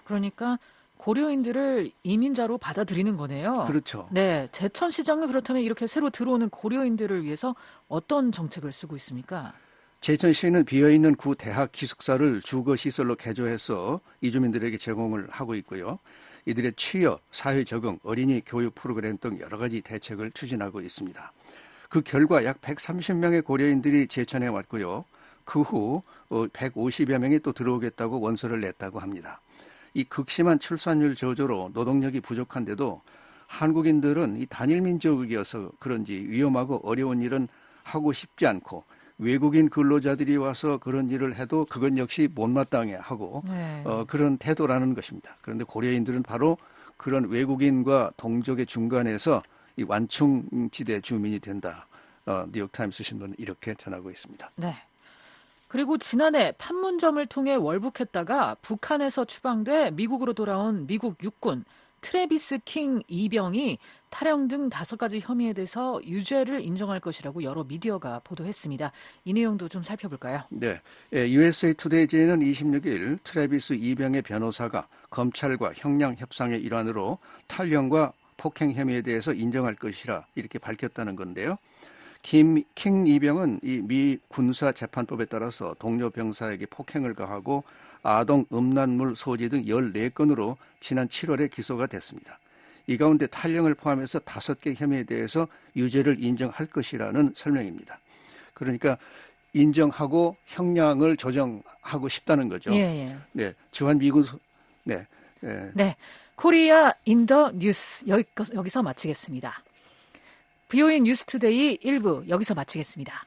그러니까 고려인들을 이민자로 받아들이는 거네요. 그렇죠. 네, 제천시장은 그렇다면 이렇게 새로 들어오는 고려인들을 위해서 어떤 정책을 쓰고 있습니까? 제천시는 비어있는 구 대학 기숙사를 주거시설로 개조해서 이주민들에게 제공을 하고 있고요. 이들의 취업, 사회 적응, 어린이 교육 프로그램 등 여러 가지 대책을 추진하고 있습니다. 그 결과 약 130명의 고려인들이 제천에 왔고요. 그 후 150여 명이 또 들어오겠다고 원서를 냈다고 합니다. 이 극심한 출산율 저조로 노동력이 부족한데도 한국인들은 이 단일 민족이어서 그런지 위험하고 어려운 일은 하고 싶지 않고 외국인 근로자들이 와서 그런 일을 해도 그건 역시 못마땅해 하고 그런 태도라는 것입니다. 그런데 고려인들은 바로 그런 외국인과 동족의 중간에서 이 완충지대 주민이 된다. 뉴욕타임스 신문은 이렇게 전하고 있습니다. 네. 그리고 지난해 판문점을 통해 월북했다가 북한에서 추방돼 미국으로 돌아온 미국 육군 트래비스 킹 이병이 탈영 등 5가지 혐의에 대해서 유죄를 인정할 것이라고 여러 미디어가 보도했습니다. 이 내용도 좀 살펴볼까요? 네, USA 투데이지는 26일 트래비스 이병의 변호사가 검찰과 형량 협상의 일환으로 탈영과 폭행 혐의에 대해서 인정할 것이라 이렇게 밝혔다는 건데요. 킹 이병은 이 미 군사재판법에 따라서 동료 병사에게 폭행을 가하고 아동 음란물 소지 등 14건으로 지난 7월에 기소가 됐습니다. 이 가운데 탈영을 포함해서 5개 혐의에 대해서 유죄를 인정할 것이라는 설명입니다. 그러니까 인정하고 형량을 조정하고 싶다는 거죠. 예. 네, 주한 미군 네, 코리아 인 더 뉴스 여기서 마치겠습니다. VOA 뉴스투데이 1부 여기서 마치겠습니다.